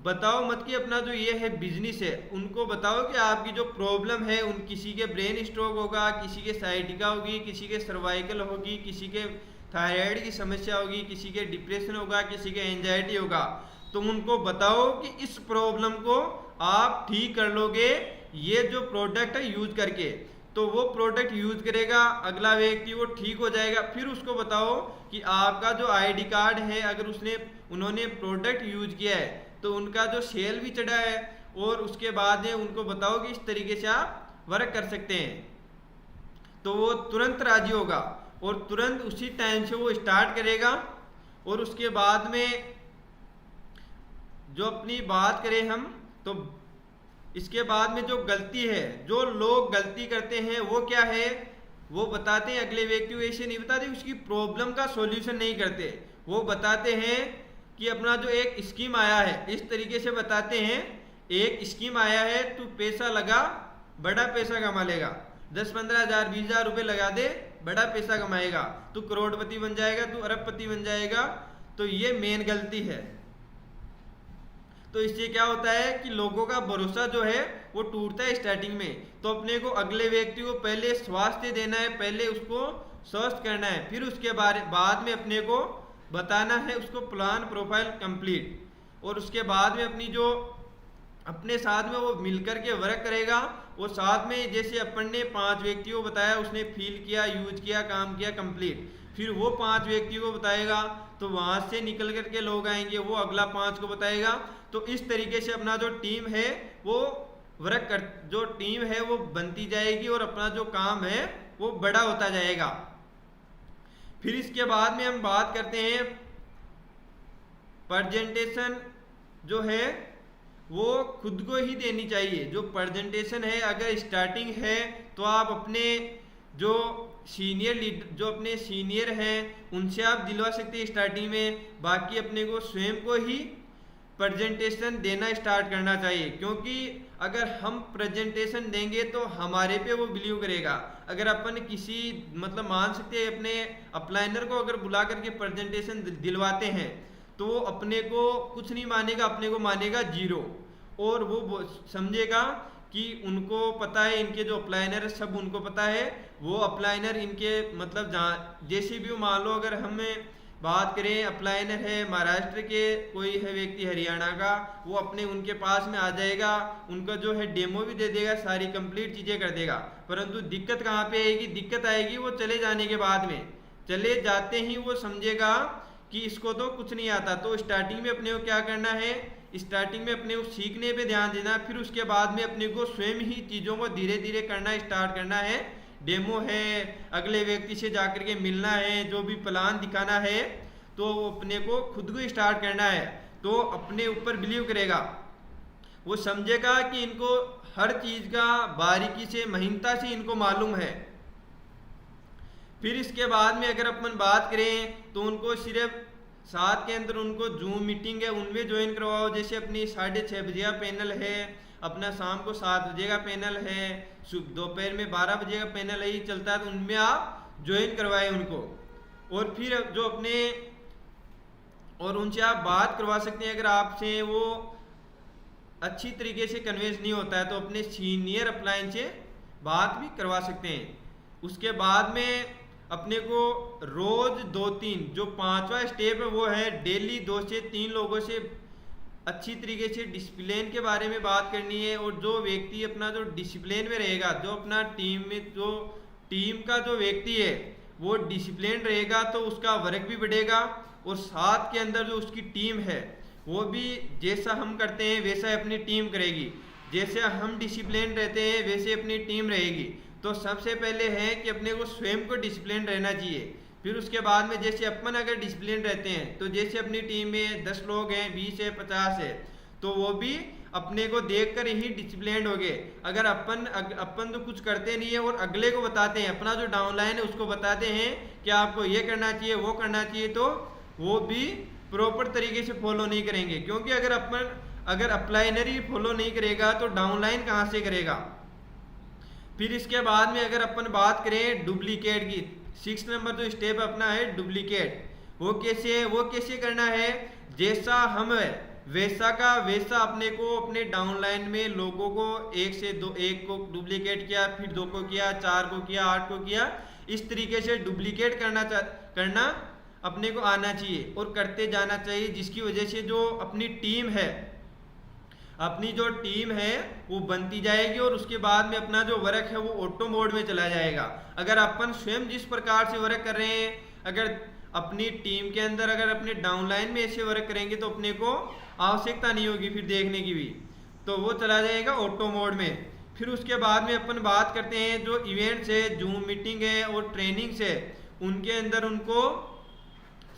बताओ मत कि अपना जो ये है बिजनेस है, उनको बताओ कि आपकी जो प्रॉब्लम है, उन किसी के ब्रेन स्ट्रोक होगा, किसी के साइटिका होगी, किसी के सर्वाइकल होगी, किसी के थायराइड की समस्या होगी, किसी के डिप्रेशन होगा, किसी के एंजाइटी होगा। तो उनको बताओ कि इस प्रॉब्लम को आप ठीक कर लोगे ये जो प्रोडक्ट है यूज करके। तो वो प्रोडक्ट यूज करेगा, अगला व्यक्ति वो ठीक हो जाएगा। फिर उसको बताओ कि आपका जो ID कार्ड है, अगर उन्होंने प्रोडक्ट यूज किया है तो उनका जो सेल भी चढ़ा है, और उसके बाद में उनको बताओ कि इस तरीके से आप वर्क कर सकते हैं। तो वो तुरंत राजी होगा और तुरंत उसी टाइम से वो स्टार्ट करेगा। और उसके बाद में जो अपनी बात करें हम, तो इसके बाद में जो गलती है, जो लोग गलती करते हैं वो क्या है, वो बताते हैं अगले व्यक्ति को, ऐसे नहीं बताते उसकी प्रॉब्लम का सॉल्यूशन नहीं करते। वो बताते हैं कि अपना जो एक स्कीम आया है, इस तरीके से बताते हैं, एक स्कीम आया है, तू पैसा लगा बड़ा पैसा कमा लेगा, 10-15 हज़ार 20 हज़ार रुपये लगा दे, बड़ा पैसा कमाएगा, तू करोड़पति बन जाएगा, तू अरबपति बन जाएगा। तो ये मेन गलती है। तो इससे क्या होता है कि लोगों का भरोसा जो है वो टूटता है स्टार्टिंग में। तो अपने को अगले व्यक्ति को पहले स्वास्थ्य देना है, पहले उसको स्वस्थ करना है, फिर उसके बाद में अपने को बताना है उसको प्लान प्रोफाइल कंप्लीट। और उसके बाद में अपनी जो अपने साथ में वो मिलकर के वर्क करेगा। वो साथ में जैसे अपन ने 5 व्यक्तियों को बताया, उसने फील किया, यूज किया, काम किया कंप्लीट, फिर वो 5 व्यक्तियों को बताएगा, तो वहां से निकल करके लोग आएंगे, वो अगला 5 को बताएगा। तो इस तरीके से अपना जो टीम है वो वर्क कर, जो टीम है वो बनती जाएगी और अपना जो काम है वो बड़ा होता जाएगा। फिर इसके बाद में हम बात करते हैं प्रेजेंटेशन जो है वो खुद को ही देनी चाहिए। जो प्रेजेंटेशन है, अगर स्टार्टिंग है तो आप अपने जो सीनियर लीडर, जो अपने सीनियर हैं उनसे आप दिलवा सकते हैं स्टार्टिंग में। बाकी अपने को स्वयं को ही प्रेजेंटेशन देना स्टार्ट करना चाहिए, क्योंकि अगर हम प्रेजेंटेशन देंगे तो हमारे पे वो बिलीव करेगा। अगर अपन किसी मतलब मान सकते हैं अपने अपलाइनर को अगर बुला करके प्रेजेंटेशन दिलवाते हैं तो वो अपने को कुछ नहीं मानेगा, अपने को मानेगा 0। और वो समझेगा कि उनको पता है, इनके जो अपलाइनर सब उनको पता है, वो अपलाइनर इनके मतलब जहाँ जैसे भी मान लो अगर हमें बात करें अपलाइनर है महाराष्ट्र के, कोई है व्यक्ति हरियाणा का, वो अपने उनके पास में आ जाएगा, उनका जो है डेमो भी दे देगा, सारी कंप्लीट चीज़ें कर देगा। परंतु दिक्कत कहाँ पे आएगी, दिक्कत आएगी वो चले जाने के बाद में। चले जाते ही वो समझेगा कि इसको तो कुछ नहीं आता। तो स्टार्टिंग में अपने को क्या करना है, स्टार्टिंग में अपने को सीखने पे ध्यान देना, फिर उसके बाद में अपने को स्वयं ही चीज़ों को धीरे धीरे करना स्टार्ट करना है। डेमो है, अगले व्यक्ति से जाकर के मिलना है, जो भी प्लान दिखाना है, तो अपने को खुद को स्टार्ट करना है। तो अपने ऊपर बिलीव करेगा, वो समझेगा कि इनको हर चीज़ का बारीकी से महीनता से इनको मालूम है। फिर इसके बाद में अगर अपन बात करें तो उनको सिर्फ 7 के अंदर उनको जूम मीटिंग है उनमें ज्वाइन करवाओ। जैसे अपनी 6:30 बजे का पैनल है, अपना शाम को 7 बजे का पैनल है, दोपहर में 12 बजे का पैनल है, ये चलता है, तो उनमें आप ज्वाइन करवाएं उनको। और फिर जो अपने और उनसे आप बात करवा सकते हैं, अगर आपसे वो अच्छी तरीके से कन्वेंस नहीं होता है तो अपने सीनियर अपलाइन से बात भी करवा सकते हैं। उसके बाद में अपने को रोज 2-3 जो 5वां स्टेप है वो है डेली 2 से 3 लोगों से अच्छी तरीके से डिसिप्लिन के बारे में बात करनी है। और जो व्यक्ति अपना जो डिसिप्लिन में रहेगा, जो अपना टीम में जो टीम का जो व्यक्ति है वो डिसिप्लिन रहेगा तो उसका वर्क भी बढ़ेगा और साथ के अंदर जो उसकी टीम है वो भी जैसा हम करते हैं वैसा अपनी टीम करेगी। जैसे हम डिसिप्लिन रहते हैं वैसे अपनी टीम रहेगी। तो सबसे पहले है कि अपने को स्वयं को डिसिप्लिन रहना चाहिए। फिर उसके बाद में जैसे अपन अगर डिसिप्लिन रहते हैं तो जैसे अपनी टीम में 10 लोग हैं, 20 है, 50 है, तो वो भी अपने को देखकर ही डिसिप्लिन हो गए। अगर अपन तो कुछ करते नहीं है और अगले को बताते हैं, अपना जो डाउनलाइन है उसको बताते हैं कि आपको ये करना चाहिए, वो करना चाहिए, तो वो भी प्रॉपर तरीके से फॉलो नहीं करेंगे। क्योंकि अगर अपलाइनर ही फॉलो नहीं करेगा तो डाउनलाइन कहाँ से करेगा। फिर इसके बाद में अगर अपन बात करें डुप्लीकेट की, 6 नंबर जो स्टेप अपना है डुप्लीकेट, वो कैसे करना है। जैसा हम वैसा का वैसा अपने को अपने डाउनलाइन में लोगों को एक को डुप्लीकेट किया, फिर 2 को किया, 4 को किया, 8 को किया, इस तरीके से डुप्लीकेट करना अपने को आना चाहिए और करते जाना चाहिए। जिसकी वजह से जो अपनी टीम है वो बनती जाएगी और उसके बाद में अपना जो वर्क है वो ऑटो मोड में चला जाएगा। अगर अपन स्वयं जिस प्रकार से वर्क कर रहे हैं, अगर अपनी टीम के अंदर अगर अपने डाउनलाइन में ऐसे वर्क करेंगे तो अपने को आवश्यकता नहीं होगी फिर देखने की भी, तो वो चला जाएगा ऑटो मोड में। फिर उसके बाद में अपन बात करते हैं जो इवेंट्स है, जूम मीटिंग है और ट्रेनिंग्स है, उनके अंदर उनको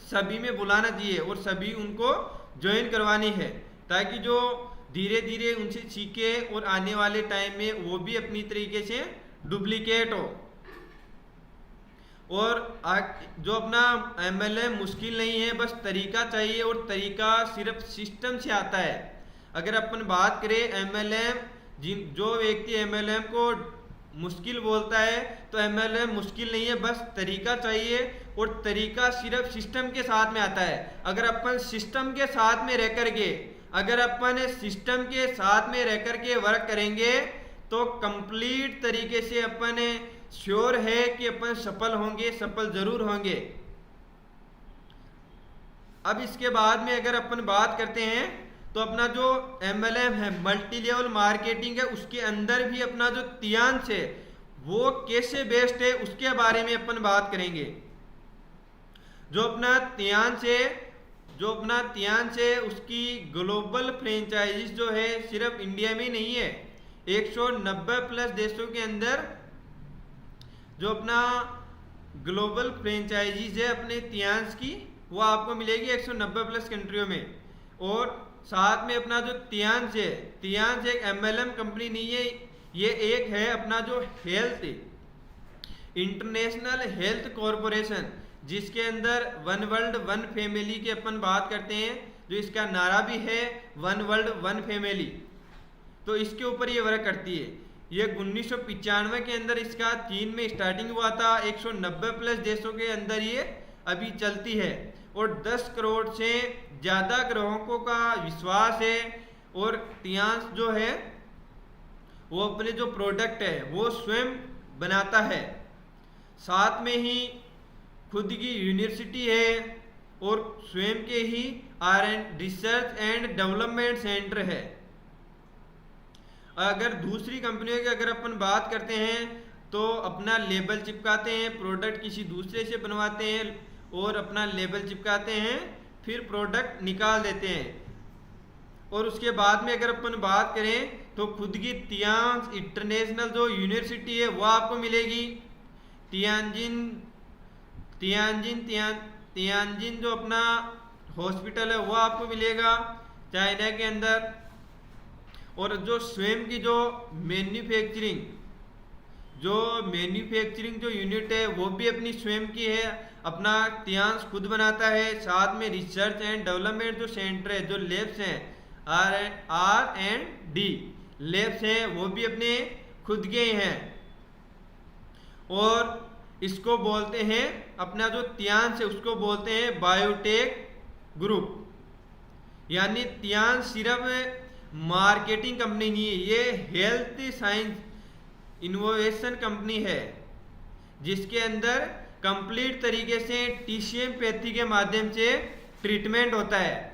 सभी में बुलाना चाहिए और सभी उनको ज्वाइन करवानी है, ताकि जो धीरे धीरे उनसे सीखे और आने वाले टाइम में वो भी अपनी तरीके से डुप्लीकेट हो। और जो अपना MLM मुश्किल नहीं है, बस तरीका चाहिए और तरीका सिर्फ सिस्टम से आता है। अगर अपन बात करें MLM, जो व्यक्ति MLM को मुश्किल बोलता है तो MLM मुश्किल नहीं है, बस तरीका चाहिए और तरीका सिर्फ सिस्टम के साथ में आता है। अगर अपन सिस्टम के साथ में रह करके वर्क करेंगे तो कंप्लीट तरीके से अपन श्योर है कि अपन सफल जरूर होंगे। अब इसके बाद में अगर अपन बात करते हैं तो अपना जो MLM है, मल्टी लेवल मार्केटिंग है, उसके अंदर भी अपना जो तियांश है वो कैसे बेस्ट है उसके बारे में अपन बात करेंगे। जो अपना तियांश है उसकी ग्लोबल फ्रेंचाइजीज जो है सिर्फ इंडिया में नहीं है, 190 प्लस देशों के अंदर जो अपना ग्लोबल फ्रेंचाइजीज है अपने तियांश की वो आपको मिलेगी 190 प्लस कंट्रियों में। और साथ में अपना जो तियांश एक MLM कंपनी नहीं है, ये एक है अपना जो इंटरनेशनल हेल्थ कॉरपोरेशन, जिसके अंदर वन वर्ल्ड वन फैमिली की अपन बात करते हैं, जो इसका नारा भी है वन वर्ल्ड वन फैमिली। तो इसके ऊपर ये वर्क करती है। ये 1995 के अंदर इसका चीन में स्टार्टिंग हुआ था, 190 प्लस देशों के अंदर ये अभी चलती है और 10 करोड़ से ज़्यादा ग्राहकों का विश्वास है। और तियांश जो है वो अपने जो प्रोडक्ट है वो स्वयं बनाता है, साथ में ही खुद की यूनिवर्सिटी है और स्वयं के ही रिसर्च एंड डेवलपमेंट सेंटर है। अगर दूसरी कंपनियों की अगर अपन बात करते हैं तो अपना लेबल चिपकाते हैं, प्रोडक्ट किसी दूसरे से बनवाते हैं और अपना लेबल चिपकाते हैं, फिर प्रोडक्ट निकाल देते हैं। और उसके बाद में अगर अपन बात करें तो खुद की तियांश इंटरनेशनल जो यूनिवर्सिटी है वो आपको मिलेगी। तियांजिन जो अपना हॉस्पिटल है वो आपको मिलेगा चाइना के अंदर। और जो स्वयं की जो मैन्युफैक्चरिंग जो यूनिट है वो भी अपनी स्वयं की है, अपना तियांश खुद बनाता है। साथ में रिसर्च एंड डेवलपमेंट जो सेंटर है, जो लैब्स हैं, R&D लैब्स हैं, वो भी अपने खुद के हैं। और इसको बोलते हैं, अपना जो तियांश है उसको बोलते हैं बायोटेक ग्रुप। यानी तियांश सिर्फ मार्केटिंग कंपनी नहीं है, ये हेल्थ साइंस इनोवेशन कंपनी है, जिसके अंदर कंप्लीट तरीके से TCM पैथी के माध्यम से ट्रीटमेंट होता है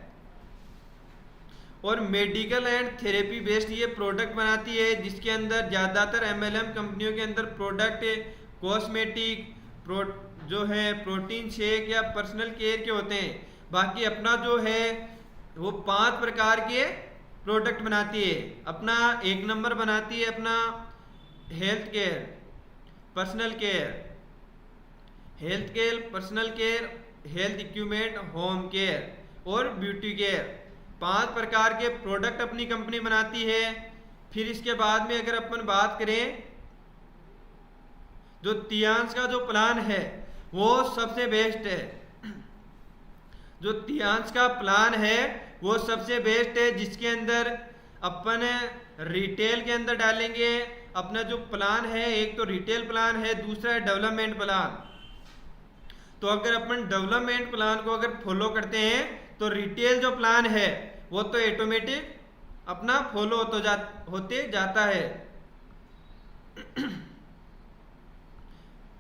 और मेडिकल एंड थेरेपी बेस्ड ये प्रोडक्ट बनाती है, जिसके अंदर ज़्यादातर MLM कंपनियों के अंदर प्रोडक्ट कॉस्मेटिक जो है प्रोटीन शेक या पर्सनल केयर के होते हैं। बाकी अपना जो है वो 5 प्रकार के प्रोडक्ट बनाती है। अपना 1 नंबर बनाती है अपना health care, personal care, health care, personal care, health equipment, home care और ब्यूटी केयर। 5 प्रकार के प्रोडक्ट अपनी कंपनी बनाती है। फिर इसके बाद में अगर अपन बात करें, जो तियांश का जो प्लान है वो सबसे बेस्ट है। जो तियांश का प्लान है वो सबसे बेस्ट है, जिसके अंदर अपन रिटेल के अंदर डालेंगे। अपना जो प्लान है, एक तो रिटेल प्लान है, दूसरा है डेवलपमेंट प्लान। तो अगर अपन डेवलपमेंट प्लान को अगर फॉलो करते हैं तो रिटेल जो प्लान है वो तो ऑटोमेटिक अपना फॉलो होते जाता है।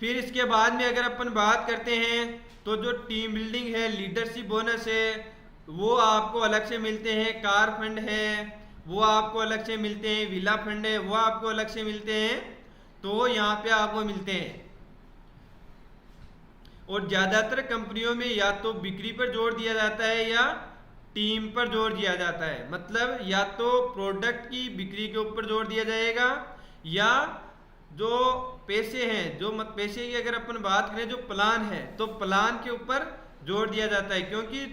फिर इसके बाद में अगर अपन बात करते हैं तो जो टीम बिल्डिंग है, लीडरशिप बोनस है, वो आपको अलग से मिलते हैं। कार फंड है वो आपको अलग से मिलते हैं। विला फंड है वो आपको अलग से मिलते हैं। तो यहाँ पे आपको मिलते हैं। और ज्यादातर कंपनियों में या तो बिक्री पर जोर दिया जाता है या टीम पर जोर दिया जाता है। मतलब या तो प्रोडक्ट की बिक्री के ऊपर जोर दिया जाएगा, या जो पैसे हैं, जो पैसे की अगर अपन बात करें, जो प्लान है तो प्लान के ऊपर जोर दिया जाता है। क्योंकि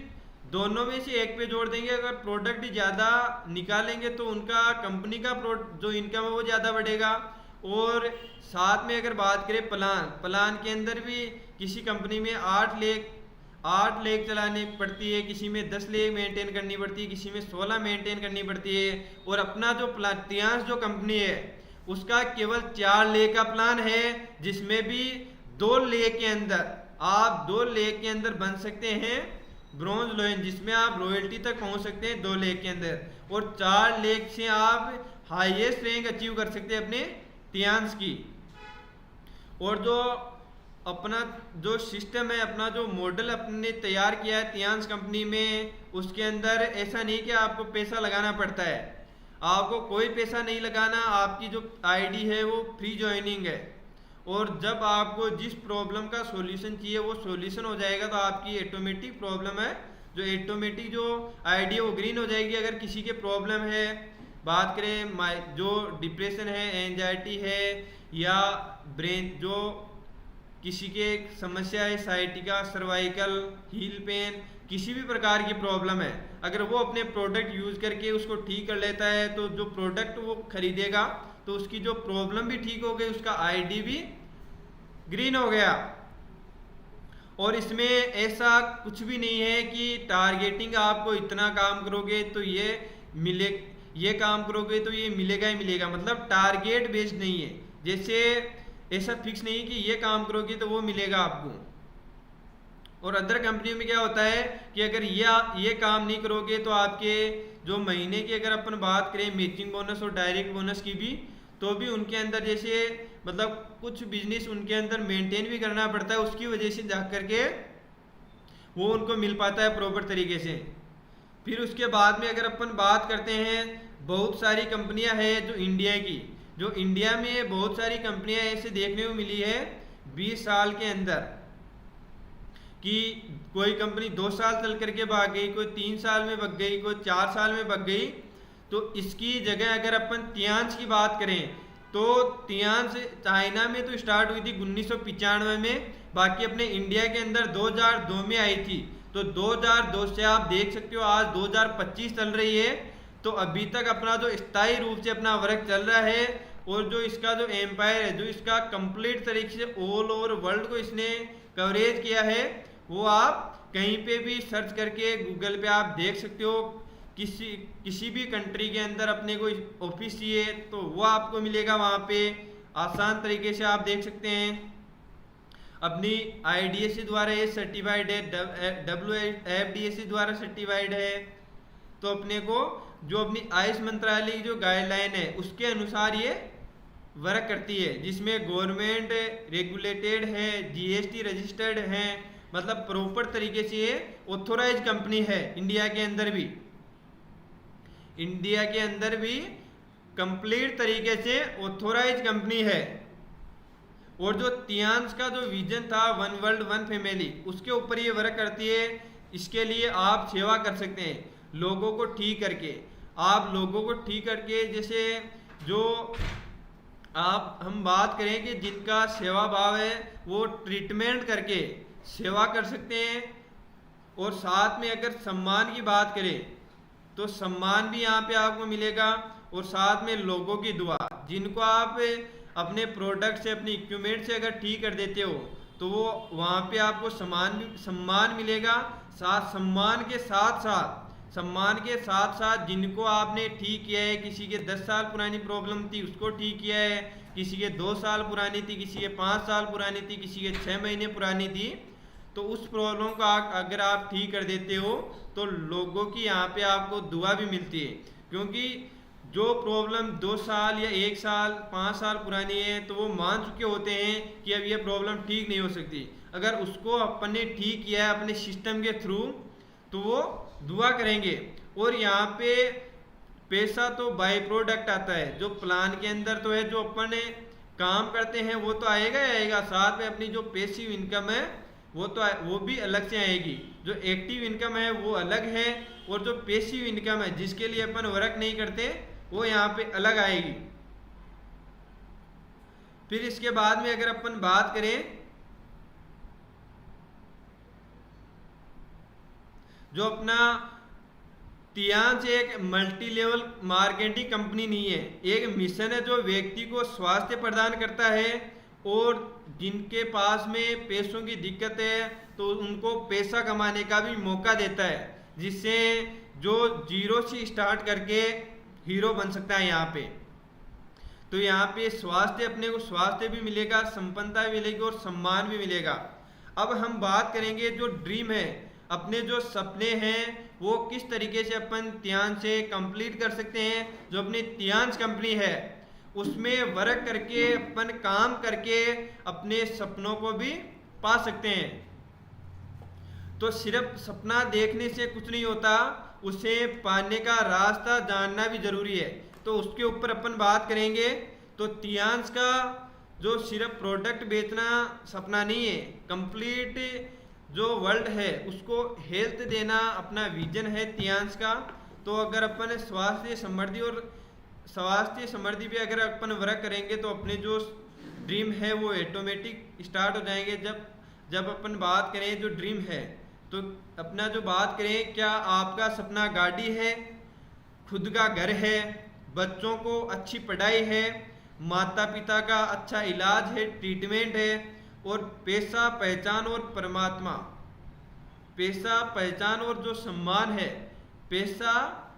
दोनों में से एक पे जोर देंगे, अगर प्रोडक्ट ज्यादा निकालेंगे तो उनका कंपनी का जो इनकम है वो ज्यादा बढ़ेगा। और साथ में अगर बात करें प्लान के अंदर भी किसी कंपनी में 8 लाख चलानी पड़ती है, किसी में 10 लाख मेंटेन करनी पड़ती है, किसी में 16 मेंटेन करनी पड़ती है। और अपना जो तियांश जो कंपनी है उसका केवल 4 लाख का प्लान है, जिसमें भी 2 लाख के अंदर आप 2 लाख के अंदर बन सकते हैं ब्रॉन्ज लोइन, जिसमें आप रॉयल्टी तक पहुंच सकते हैं 2 लाख के अंदर। और 4 लाख से आप हाईएस्ट रैंक अचीव कर सकते हैं अपने तियांश की। और जो अपना जो सिस्टम है, अपना जो मॉडल अपने तैयार किया है तियांश कंपनी में, उसके अंदर ऐसा नहीं कि आपको पैसा लगाना पड़ता है। आपको कोई पैसा नहीं लगाना। आपकी जो आईडी है वो फ्री ज्वाइनिंग है। और जब आपको जिस प्रॉब्लम का सॉल्यूशन चाहिए वो सॉल्यूशन हो जाएगा तो आपकी ऑटोमेटिक प्रॉब्लम है जो ऑटोमेटिक जो आईडी है वो ग्रीन हो जाएगी। अगर किसी के प्रॉब्लम है, बात करें जो डिप्रेशन है, एंजाइटी है, या ब्रेन जो किसी के समस्या है, साइटिका, सर्वाइकल, हील पेन, किसी भी प्रकार की प्रॉब्लम है, अगर वो अपने प्रोडक्ट यूज करके उसको ठीक कर लेता है तो जो प्रोडक्ट वो खरीदेगा तो उसकी जो प्रॉब्लम भी ठीक हो गई, उसका आईडी भी ग्रीन हो गया। और इसमें ऐसा कुछ भी नहीं है कि टारगेटिंग आपको इतना काम करोगे तो ये मिले, ये काम करोगे तो ये मिलेगा ही मिलेगा। मतलब टारगेट बेस्ड नहीं है, जैसे ऐसा फिक्स नहीं कि ये काम करोगे तो वो मिलेगा आपको। और अदर कंपनियों में क्या होता है कि अगर ये काम नहीं करोगे तो आपके जो महीने की अगर अपन बात करें मैचिंग बोनस और डायरेक्ट बोनस की भी, तो भी उनके अंदर जैसे मतलब कुछ बिजनेस उनके अंदर मेंटेन भी करना पड़ता है, उसकी वजह से जा करके वो उनको मिल पाता है प्रॉपर तरीके से। फिर उसके बाद में अगर अपन बात करते हैं, बहुत सारी कंपनियां हैं जो इंडिया में बहुत सारी कंपनियां ऐसे देखने को मिली है 20 साल के अंदर, कि कोई कंपनी 2 साल चल करके भाग गई, कोई 3 साल में भाग गई, कोई 4 साल में भाग गई। तो इसकी जगह अगर अपन तियांश की बात करें तो तियांश चाइना में तो स्टार्ट हुई थी 1995 में, बाकी अपने इंडिया के अंदर 2002 में आई थी। तो 2002 से आप देख सकते हो आज 2025 चल रही है, तो अभी तक अपना जो स्थायी रूप से अपना वर्क चल रहा है। और जो इसका जो एम्पायर है, जो इसका कंप्लीट तरीके से ऑल ओवर वर्ल्ड को इसने कवरेज किया है, वो आप कहीं पे भी सर्च करके गूगल पे आप देख सकते हो। किसी भी कंट्री के अंदर अपने को ऑफिस चाहिए तो वो आपको मिलेगा, वहाँ पे आसान तरीके से आप देख सकते हैं। अपनी IDSC द्वारा ये सर्टिफाइड है, WFDSC द्वारा सर्टिफाइड है। तो अपने को जो अपनी आयुष मंत्रालय की जो गाइडलाइन है उसके अनुसार ये वर्क करती है, जिसमें गवर्नमेंट रेगुलेटेड है, GST रजिस्टर्ड है, मतलब प्रॉपर तरीके से ये ऑथोराइज कंपनी है। इंडिया के अंदर भी कंप्लीट तरीके से ऑथोराइज कंपनी है। और जो तियांश का जो विजन था 1 वर्ल्ड 1 फैमिली, उसके ऊपर ये वर्क करती है। इसके लिए आप सेवा कर सकते हैं लोगों को ठीक करके। आप लोगों को ठीक करके, जैसे जो आप हम बात करें कि जिनका सेवा भाव है वो ट्रीटमेंट करके सेवा कर सकते हैं। और साथ में अगर सम्मान की बात करें तो सम्मान भी यहाँ पे आपको मिलेगा। और साथ में लोगों की दुआ, जिनको आप अपने प्रोडक्ट से, अपनी इक्विपमेंट से अगर ठीक कर देते हो तो वो वहाँ पे आपको सम्मान मिलेगा। सम्मान के साथ साथ जिनको आपने ठीक किया है, किसी के 10 साल पुरानी प्रॉब्लम थी उसको ठीक किया है, किसी के 2 साल पुरानी थी, किसी के 5 साल पुरानी थी, किसी के 6 महीने पुरानी थी, तो उस प्रॉब्लम को अगर आप ठीक कर देते हो तो लोगों की यहाँ पे आपको दुआ भी मिलती है। क्योंकि जो प्रॉब्लम 2 साल या 1 साल 5 साल पुरानी है तो वो मान चुके होते हैं कि अब ये प्रॉब्लम ठीक नहीं हो सकती। अगर उसको अपन ने ठीक किया है अपने सिस्टम के थ्रू तो वो दुआ करेंगे। और यहाँ पे पैसा तो बाय प्रोडक्ट आता है, जो प्लान के अंदर तो है, जो अपन काम करते हैं वो तो आएगा ही आएगा, साथ में अपनी जो पैसिव इनकम है वो भी अलग से आएगी। जो एक्टिव इनकम है वो अलग है, और जो पैसिव इनकम है जिसके लिए अपन वर्क नहीं करते वो यहाँ पे अलग आएगी। फिर इसके बाद में अगर अपन बात करें, जो अपना तियांश एक मल्टी लेवल मार्केटिंग कंपनी नहीं है, एक मिशन है जो व्यक्ति को स्वास्थ्य प्रदान करता है। और जिनके पास में पैसों की दिक्कत है तो उनको पैसा कमाने का भी मौका देता है, जिससे जो जीरो से स्टार्ट करके हीरो बन सकता है यहाँ पे। तो यहाँ पे अपने को स्वास्थ्य भी मिलेगा, संपन्नता भी मिलेगी और सम्मान भी मिलेगा। अब हम बात करेंगे जो ड्रीम है, अपने जो सपने हैं वो किस तरीके से अपन तियांश से कंप्लीट कर सकते हैं। जो अपनी तियांश कंपनी है उसमें वर्क करके, अपन काम करके अपने सपनों को भी पा सकते हैं। तो सिर्फ सपना देखने से कुछ नहीं होता, उसे पाने का रास्ता जानना भी जरूरी है। तो उसके ऊपर अपन बात करेंगे। तो तियांश का जो सिर्फ प्रोडक्ट बेचना सपना नहीं है, कंप्लीट जो वर्ल्ड है उसको हेल्थ देना अपना विजन है तियांश का। तो अगर अपन स्वास्थ्य समृद्धि पे अगर अपन वर्क करेंगे तो अपने जो ड्रीम है वो ऑटोमेटिक स्टार्ट हो जाएंगे। जब अपन बात करें जो ड्रीम है, तो अपना जो बात करें, क्या आपका सपना गाड़ी है, खुद का घर है, बच्चों को अच्छी पढ़ाई है, माता पिता का अच्छा इलाज है, ट्रीटमेंट है, और पैसा, पहचान और परमात्मा। पैसा, पहचान और जो सम्मान है, पैसा,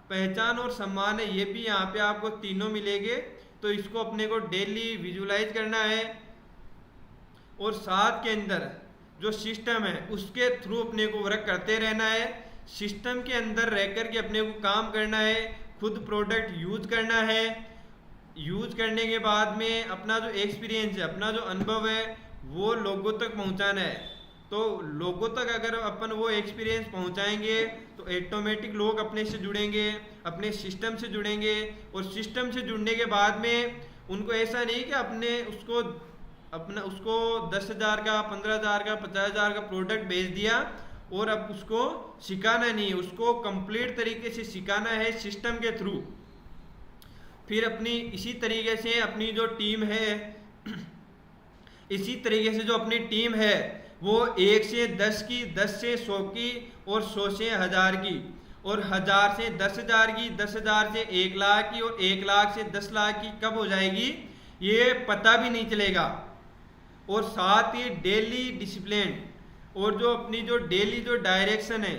पहचान और सम्मान है, ये भी यहाँ पे आपको तीनों मिलेंगे। तो इसको अपने को डेली विजुलाइज करना है, और साथ के अंदर जो सिस्टम है उसके थ्रू अपने को वर्क करते रहना है। सिस्टम के अंदर रह कर के अपने को काम करना है, खुद प्रोडक्ट यूज करना है। यूज करने के बाद में अपना जो एक्सपीरियंस है, अपना जो अनुभव है वो लोगों तक पहुंचाना है। तो लोगों तक अगर अपन वो एक्सपीरियंस पहुंचाएंगे तो ऑटोमेटिक लोग अपने से जुड़ेंगे, अपने सिस्टम से जुड़ेंगे। और सिस्टम से जुड़ने के बाद में उनको ऐसा नहीं कि उसको 10,000 का, 15,000 का, 50,000 का प्रोडक्ट बेच दिया और अब उसको सिखाना नहीं है, उसको कंप्लीट तरीके से सिखाना है सिस्टम के थ्रू। फिर इसी तरीके से अपनी जो टीम है इसी तरीके से जो अपनी टीम है वो 1 से 10 की, 10 से 100 की, और 100 से 1000 की, और 1000 से 10,000 की, 10,000 से 1 लाख की, और 1 लाख से 10 लाख की कब हो जाएगी ये पता भी नहीं चलेगा। और साथ ही डेली डिसिप्लिन, और जो अपनी जो डेली जो डायरेक्शन है,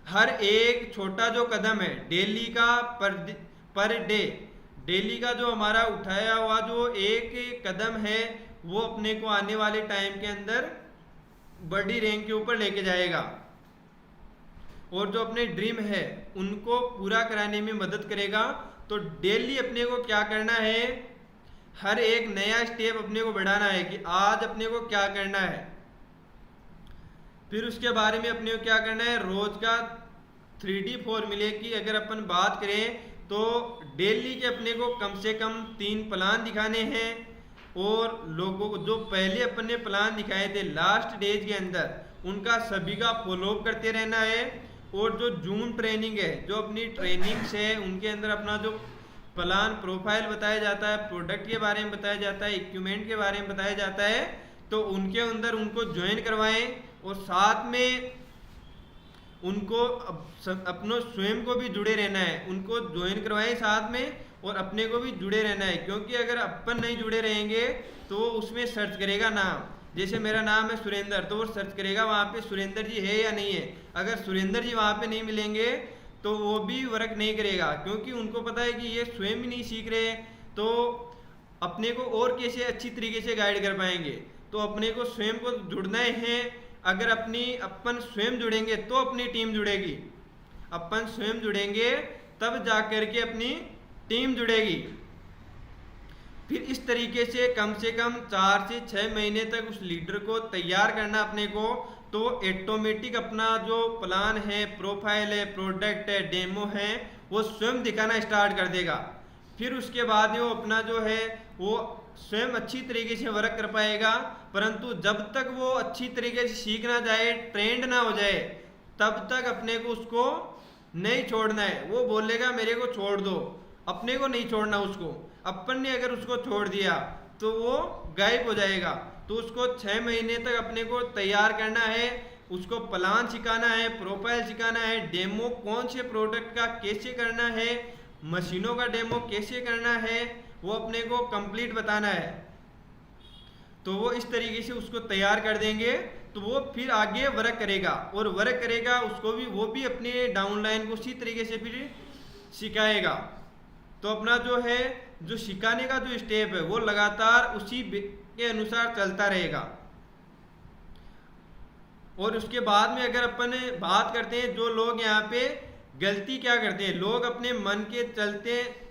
हर एक छोटा जो कदम है डेली का, पर डे डेली का जो हमारा उठाया हुआ जो एक कदम है वो अपने को आने वाले टाइम के अंदर बड़ी रैंक के ऊपर लेके जाएगा। और जो अपने ड्रीम है उनको पूरा कराने में मदद करेगा। तो डेली अपने को क्या करना है, हर एक नया स्टेप अपने को बढ़ाना है कि आज अपने को क्या करना है। फिर उसके बारे में अपने को क्या करना है, रोज का 3D फॉर्मूले की अगर अपन बात करें तो डेली के अपने को कम से कम 3 प्लान दिखाने हैं। और लोगों को जो पहले अपन ने प्लान दिखाए थे लास्ट डेज के अंदर, उनका सभी का फॉलोअप करते रहना है। और जो जूम ट्रेनिंग है, जो अपनी ट्रेनिंग्स है उनके अंदर अपना जो प्लान प्रोफाइल बताया जाता है, प्रोडक्ट के बारे में बताया जाता है, इक्विपमेंट के बारे में बताया जाता है, तो उनके अंदर उनको ज्वाइन करवाएं और साथ में उनको अपनों स्वयं को भी जुड़े रहना है, उनको ज्वाइन करवाएं साथ में और अपने को भी जुड़े रहना है। क्योंकि अगर अपन नहीं जुड़े रहेंगे तो उसमें सर्च करेगा नाम, जैसे मेरा नाम है सुरेंद्र, तो वो सर्च करेगा वहाँ पे सुरेंद्र जी है या नहीं है। अगर सुरेंद्र जी वहाँ पे नहीं मिलेंगे तो वो भी वर्क नहीं करेगा, क्योंकि उनको पता है कि ये स्वयं ही नहीं सीख रहे, तो अपने को और कैसे अच्छी तरीके से गाइड कर पाएंगे। तो अपने को स्वयं को जुड़ना है। अगर अपन स्वयं जुड़ेंगे तो अपनी टीम जुड़ेगी, अपन स्वयं जुड़ेंगे तब जा करके अपनी टीम जुड़ेगी। फिर इस तरीके से कम 4 से 6 महीने तक उस लीडर को तैयार करना अपने को, तो ऑटोमेटिक अपना जो प्लान है, प्रोफाइल है, प्रोडक्ट है, डेमो है, वो स्वयं दिखाना स्टार्ट कर देगा। फिर उसके बाद वो अपना जो है वो स्वयं अच्छी तरीके से वर्क कर पाएगा। परंतु जब तक वो अच्छी तरीके से सीख ना जाए, ट्रेंड ना हो जाए, तब तक अपने को उसको नहीं छोड़ना है। वो बोलेगा मेरे को छोड़ दो, अपने को नहीं छोड़ना उसको। अपन ने अगर उसको छोड़ दिया तो वो गायब हो जाएगा। तो उसको 6 महीने तक अपने को तैयार करना है, उसको प्लान सिखाना है, प्रोफाइल सिखाना है, डेमो कौन से प्रोडक्ट का कैसे करना है, मशीनों का डेमो कैसे करना है, वो अपने को कंप्लीट बताना है। तो वो इस तरीके से उसको तैयार कर देंगे तो वो फिर आगे वर्क करेगा, और वर्क करेगा उसको भी, वो भी अपने डाउनलाइन को उसी तरीके से फिर सिखाएगा। तो अपना जो है जो सिखाने का जो स्टेप है वो लगातार उसी के अनुसार चलता रहेगा। और उसके बाद में अगर अपन बात करते हैं, जो लोग यहाँ पे गलती क्या करते हैं, लोग अपने मन के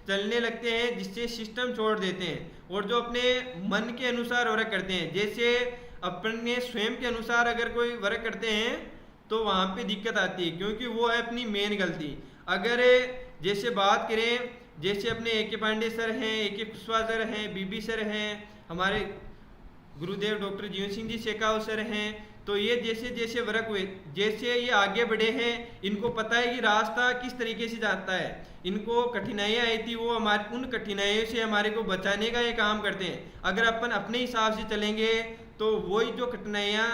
चलने लगते हैं, जिससे सिस्टम छोड़ देते हैं, और जो अपने मन के अनुसार वर्क करते हैं, जैसे अपने स्वयं के अनुसार अगर कोई वर्क करते हैं तो वहाँ पे दिक्कत आती है, क्योंकि वो है अपनी मेन गलती। अगर जैसे बात करें, जैसे अपने ए के पांडे सर हैं, ए के कुशवाहा सर हैं, बीबी सर हैं, हमारे गुरुदेव डॉक्टर जीवन सिंह जी शेखावत सर हैं, तो ये जैसे जैसे वर्क हुए, जैसे ये आगे बढ़े हैं, इनको पता है कि रास्ता किस तरीके से जाता है। इनको कठिनाइयाँ आई थी, वो हमारे उन कठिनाइयों से हमारे को बचाने का ये काम करते हैं। अगर अपन अपने हिसाब से चलेंगे तो वही जो कठिनाइयाँ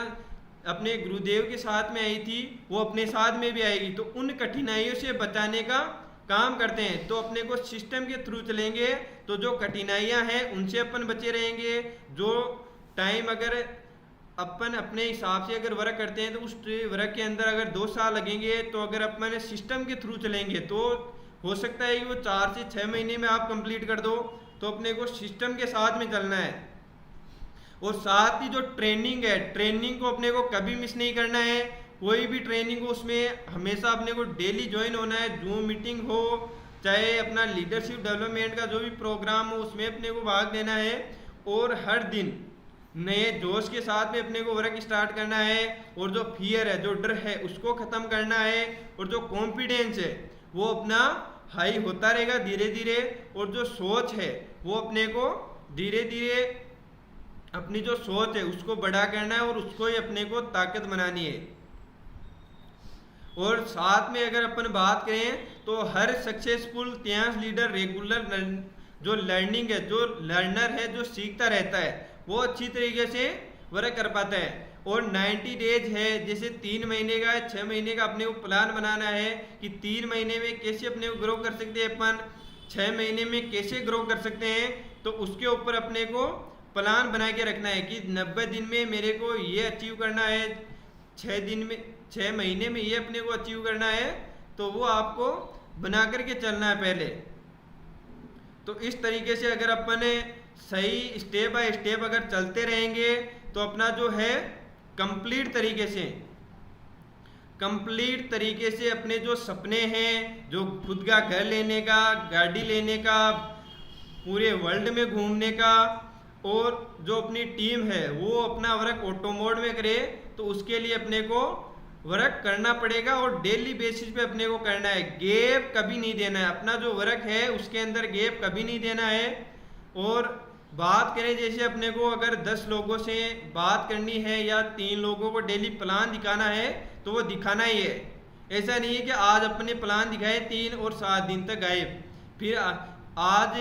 अपने गुरुदेव के साथ में आई थी वो अपने साथ में भी आएगी। तो उन कठिनाइयों से बचाने का काम करते हैं। तो अपने को सिस्टम के थ्रू चलेंगे तो जो कठिनाइयाँ हैं उनसे अपन बचे रहेंगे। जो टाइम अगर अपन अपने हिसाब से अगर वर्क करते हैं तो उस वर्क के अंदर अगर 2 साल लगेंगे, तो अगर अपन सिस्टम के थ्रू चलेंगे तो हो सकता है कि वो 4 से 6 महीने में आप कंप्लीट कर दो। तो अपने को सिस्टम के साथ में चलना है। और साथ ही जो ट्रेनिंग है, ट्रेनिंग को अपने को कभी मिस नहीं करना है। कोई भी ट्रेनिंग हो उसमें हमेशा अपने को डेली ज्वाइन होना है। जूम मीटिंग हो, चाहे अपना लीडरशिप डेवलपमेंट का जो भी प्रोग्राम हो उसमें अपने को भाग लेना है। और हर दिन नए जोश के साथ में अपने को वर्क स्टार्ट करना है। और जो फियर है, जो डर है, उसको ख़त्म करना है। और जो कॉन्फिडेंस है वो अपना हाई होता रहेगा धीरे धीरे। और जो सोच है वो अपने को धीरे धीरे अपनी जो सोच है उसको बड़ा करना है और उसको ही अपने को ताकत बनानी है। और साथ में अगर अपन बात करें तो हर सक्सेसफुल इतिहास लीडर रेगुलर जो लर्निंग है, जो लर्नर है, जो सीखता रहता है, वो अच्छी तरीके से वर्क कर पाता है। और 90 डेज है, जैसे 3 महीने का 6 महीने का अपने को प्लान बनाना है कि 3 महीने में कैसे अपने को ग्रो कर सकते हैं, अपन 6 महीने में कैसे ग्रो कर सकते हैं। तो उसके ऊपर अपने को प्लान बना के रखना है कि 90 दिन में मेरे को ये अचीव करना है, 6 महीने में ये अपने को अचीव करना है। तो वो आपको बना करके चलना है पहले। तो इस तरीके से अगर अपन सही स्टेप बाय स्टेप अगर चलते रहेंगे तो अपना जो है कंप्लीट तरीके से अपने जो सपने हैं, जो खुद का घर लेने का, गाड़ी लेने का, पूरे वर्ल्ड में घूमने का, और जो अपनी टीम है वो अपना वर्क ऑटो मोड में करे, तो उसके लिए अपने को वर्क करना पड़ेगा। और डेली बेसिस पे अपने को करना है, गैप कभी नहीं देना है। अपना जो वर्क है उसके अंदर गैप कभी नहीं देना है। और बात करें जैसे अपने को अगर 10 लोगों से बात करनी है या 3 लोगों को डेली प्लान दिखाना है तो वो दिखाना ही है। ऐसा नहीं है कि आज अपने प्लान दिखाए 3 और 7 दिन तक गायब, फिर आज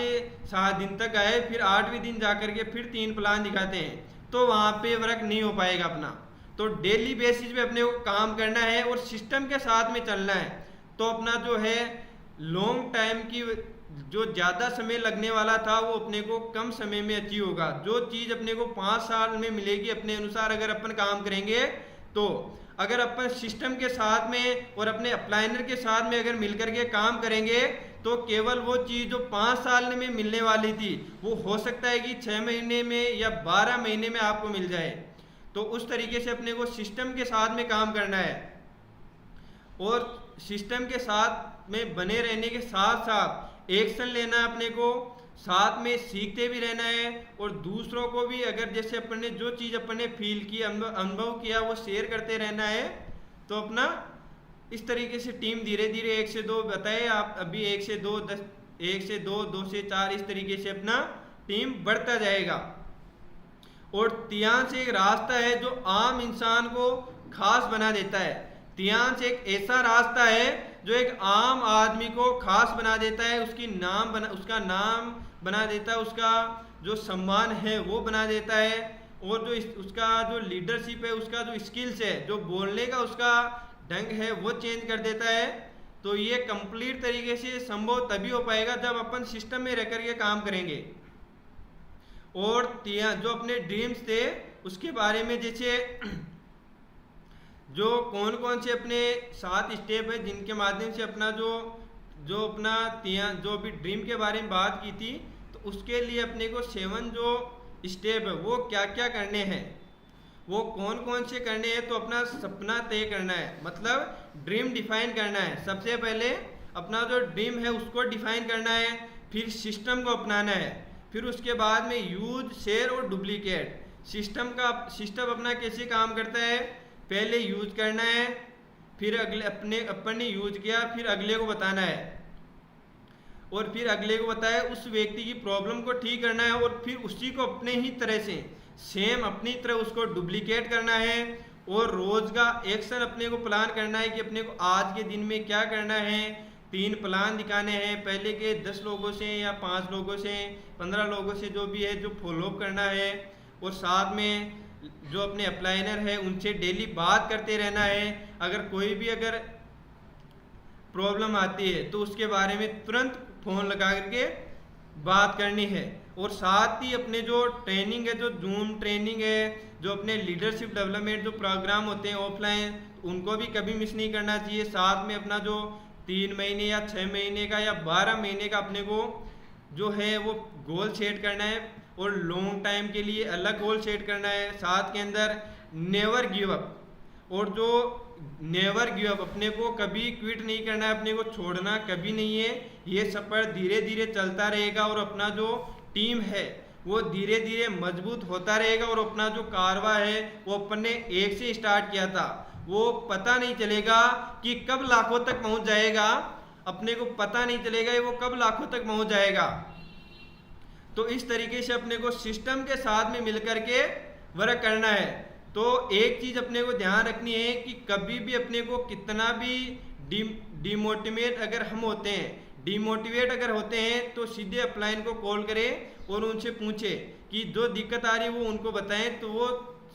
7 दिन तक गायब, फिर 8वें दिन जाकर के फिर 3 प्लान दिखाते हैं, तो वहाँ पे वर्क नहीं हो पाएगा अपना। तो डेली बेसिस पे अपने को काम करना है और सिस्टम के साथ में चलना है, तो अपना जो है लॉन्ग टाइम की जो ज़्यादा समय लगने वाला था वो अपने को कम समय में अचीव होगा। जो चीज़ अपने को 5 साल में मिलेगी अपने अनुसार अगर अपन काम करेंगे, तो अगर अपन सिस्टम के साथ में और अपने अप्लाइनर के साथ में अगर मिलकर के काम करेंगे, तो केवल वो चीज़ जो 5 साल में मिलने वाली थी वो हो सकता है कि 6 महीने में या 12 महीने में आपको मिल जाए। तो उस तरीके से अपने को सिस्टम के साथ में काम करना है और सिस्टम के साथ में बने रहने के साथ साथ एक्शन लेना है अपने को, साथ में सीखते भी रहना है और दूसरों को भी अगर जैसे अपन ने जो चीज़ अपन ने फील की, अनुभव किया, वो शेयर करते रहना है। तो अपना इस तरीके से टीम धीरे धीरे 1 से 2 बताए आप, अभी 1 से 2, 10, 1 से 2, 2 से 4, इस तरीके से अपना टीम बढ़ता जाएगा। और तियांश एक रास्ता है जो आम इंसान को खास बना देता है। तियांश एक ऐसा रास्ता है जो एक आम आदमी को खास बना देता है, उसका नाम बना देता है, उसका जो सम्मान है वो बना देता है, और जो उसका जो लीडरशिप है, उसका जो स्किल्स है, जो बोलने का उसका ढंग है वो चेंज कर देता है। तो ये कंप्लीट तरीके से संभव तभी हो पाएगा जब अपन सिस्टम में रह करके काम करेंगे। और जो अपने ड्रीम्स थे उसके बारे में, जैसे जो कौन कौन से अपने 7 स्टेप है जिनके माध्यम से अपना जो अपना जो अभी ड्रीम के बारे में बात की थी, तो उसके लिए अपने को 7 जो स्टेप है वो क्या क्या करने हैं, वो कौन कौन से करने हैं। तो अपना सपना तय करना है, मतलब ड्रीम डिफाइन करना है। सबसे पहले अपना जो ड्रीम है उसको डिफाइन करना है, फिर सिस्टम को अपनाना है, फिर उसके बाद में यूज, शेयर और डुप्लीकेट। सिस्टम अपना कैसे काम करता है, पहले यूज करना है, फिर अपन ने यूज किया, फिर अगले को बताना है, और फिर अगले को बताया उस व्यक्ति की प्रॉब्लम को ठीक करना है, और फिर उसी को अपने ही तरह से सेम अपनी तरह उसको डुप्लीकेट करना है। और रोज का एक्शन अपने को प्लान करना है कि अपने को आज के दिन में क्या करना है। 3 प्लान दिखाने हैं, पहले के 10 लोगों से या 5 लोगों से 15 लोगों से जो भी है जो फॉलोअप करना है, और साथ में जो अपने अप्लाइनर है उनसे डेली बात करते रहना है। अगर कोई भी अगर प्रॉब्लम आती है तो उसके बारे में तुरंत फोन लगा करके बात करनी है। और साथ ही अपने जो ट्रेनिंग है, जो जूम ट्रेनिंग है, जो अपने लीडरशिप डेवलपमेंट जो प्रोग्राम होते हैं ऑफलाइन, उनको भी कभी मिस नहीं करना चाहिए। साथ में अपना जो 3 महीने या 6 महीने का या 12 महीने का अपने को जो है वो गोल सेट करना है, और लॉन्ग टाइम के लिए अलग गोल सेट करना है। साथ के अंदर नेवर गिव अप, और जो नेवर गिव अप, अपने को कभी क्विट नहीं करना है, अपने को छोड़ना कभी नहीं है। ये सफर धीरे धीरे चलता रहेगा और अपना जो टीम है वो धीरे धीरे मजबूत होता रहेगा। और अपना जो कारवा है वो अपन ने 1 से स्टार्ट किया था, वो पता नहीं चलेगा कि कब लाखों तक पहुंच जाएगा, अपने को पता नहीं चलेगा वो कब लाखों तक पहुंच जाएगा। तो इस तरीके से अपने को सिस्टम के साथ में मिलकर के वर्क करना है। तो एक चीज अपने को ध्यान रखनी है कि कभी भी अपने को कितना भी डिमोटिवेट अगर होते हैं तो सीधे अपलाइन को कॉल करें और उनसे पूछे कि जो दिक्कत आ रही है वो उनको बताएं, तो वो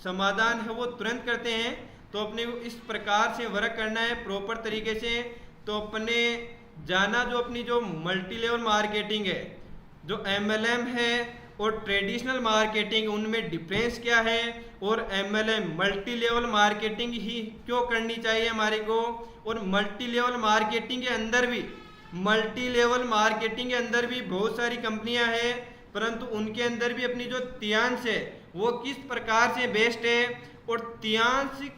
समाधान है वो तुरंत करते हैं। तो अपने को इस प्रकार से वर्क करना है प्रॉपर तरीके से। तो अपने जाना जो अपनी जो मल्टी लेवल मार्केटिंग है, जो MLM है और ट्रेडिशनल मार्केटिंग, उनमें डिफरेंस क्या है, और MLM मल्टी लेवल मार्केटिंग ही क्यों करनी चाहिए हमारे को। और मल्टी लेवल मार्केटिंग के अंदर भी बहुत सारी कंपनियां हैं, परंतु उनके अंदर भी अपनी जो तियांश है वो किस प्रकार से बेस्ट है, और तियांश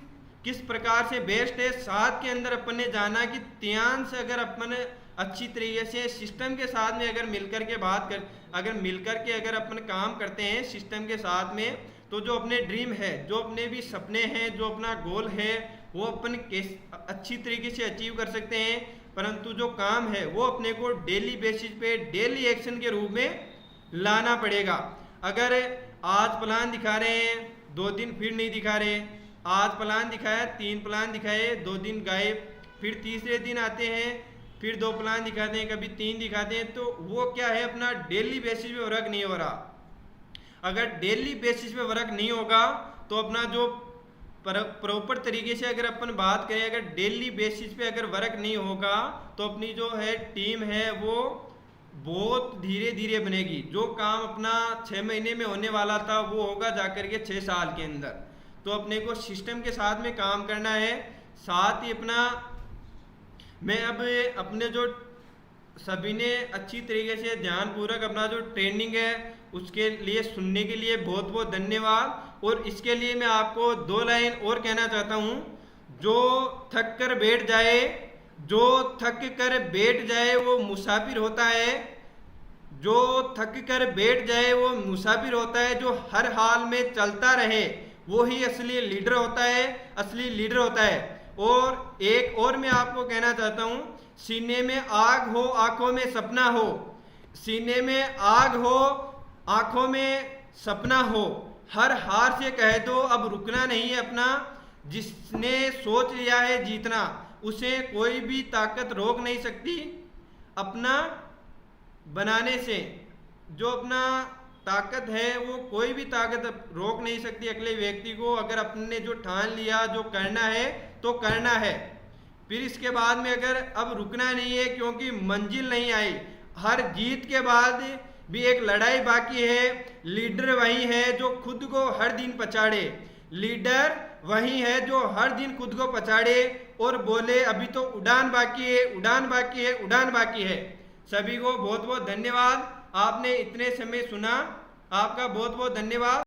किस प्रकार से बेस्ट है। साथ के अंदर अपन ने जाना कि तियांश अगर अपन अच्छी तरीके से सिस्टम के साथ में अगर मिलकर के अगर अपन काम करते हैं सिस्टम के साथ में, तो जो अपने ड्रीम है, जो अपने भी सपने हैं, जो अपना गोल है, वो अपन अच्छी तरीके से अचीव कर सकते हैं। परंतु जो काम है वो अपने को डेली बेसिस पे डेली एक्शन के रूप में लाना पड़ेगा। अगर आज प्लान दिखा रहे हैं, 2 दिन फिर नहीं दिखा रहे, आज प्लान दिखाया, 3 प्लान दिखाए, 2 दिन गायब, फिर तीसरे दिन आते हैं, फिर 2 प्लान दिखाते हैं, कभी 3 दिखाते हैं। तो वो क्या है, अपना डेली बेसिस पे वर्क नहीं हो रहा। अगर डेली बेसिस पे वर्क नहीं होगा तो अपना जो प्रॉपर तरीके से अगर अपन बात करें, अगर डेली बेसिस पे अगर वर्क नहीं होगा तो अपनी जो है टीम है वो बहुत धीरे धीरे बनेगी। जो काम अपना 6 महीने में होने वाला था वो होगा जाकर के 6 साल के अंदर। तो अपने को सिस्टम के साथ में काम करना है। साथ ही अपना मैं अब अपने जो सभी ने अच्छी तरीके से ध्यानपूर्वक अपना जो ट्रेनिंग है उसके लिए सुनने के लिए बहुत बहुत धन्यवाद। और इसके लिए मैं आपको 2 लाइन और कहना चाहता हूँ। जो थक कर बैठ जाए, जो थक कर बैठ जाए वो मुसाफिर होता है। जो थक कर बैठ जाए वो मुसाफिर होता है। जो हर हाल में चलता रहे वो ही असली लीडर होता है, असली लीडर होता है। और एक और मैं आपको कहना चाहता हूँ, सीने में आग हो आंखों में सपना हो, सीने में आग हो आंखों में सपना हो। हर हार से कह दो अब रुकना नहीं है अपना। जिसने सोच लिया है जीतना उसे कोई भी ताकत रोक नहीं सकती अपना बनाने से। जो अपना ताकत है वो कोई भी ताकत रोक नहीं सकती अगले व्यक्ति को। अगर अपने जो ठान लिया जो करना है तो करना है। फिर इसके बाद में अगर अब रुकना नहीं है क्योंकि मंजिल नहीं आई। हर जीत के बाद भी एक लड़ाई बाकी है। लीडर वही है जो खुद को हर दिन पछाड़े, लीडर वही है जो हर दिन खुद को पछाड़े और बोले अभी तो उड़ान बाकी है, उड़ान बाकी है, उड़ान बाकी है। सभी को बहुत बहुत धन्यवाद। आपने इतने समय सुना, आपका बहुत बहुत धन्यवाद।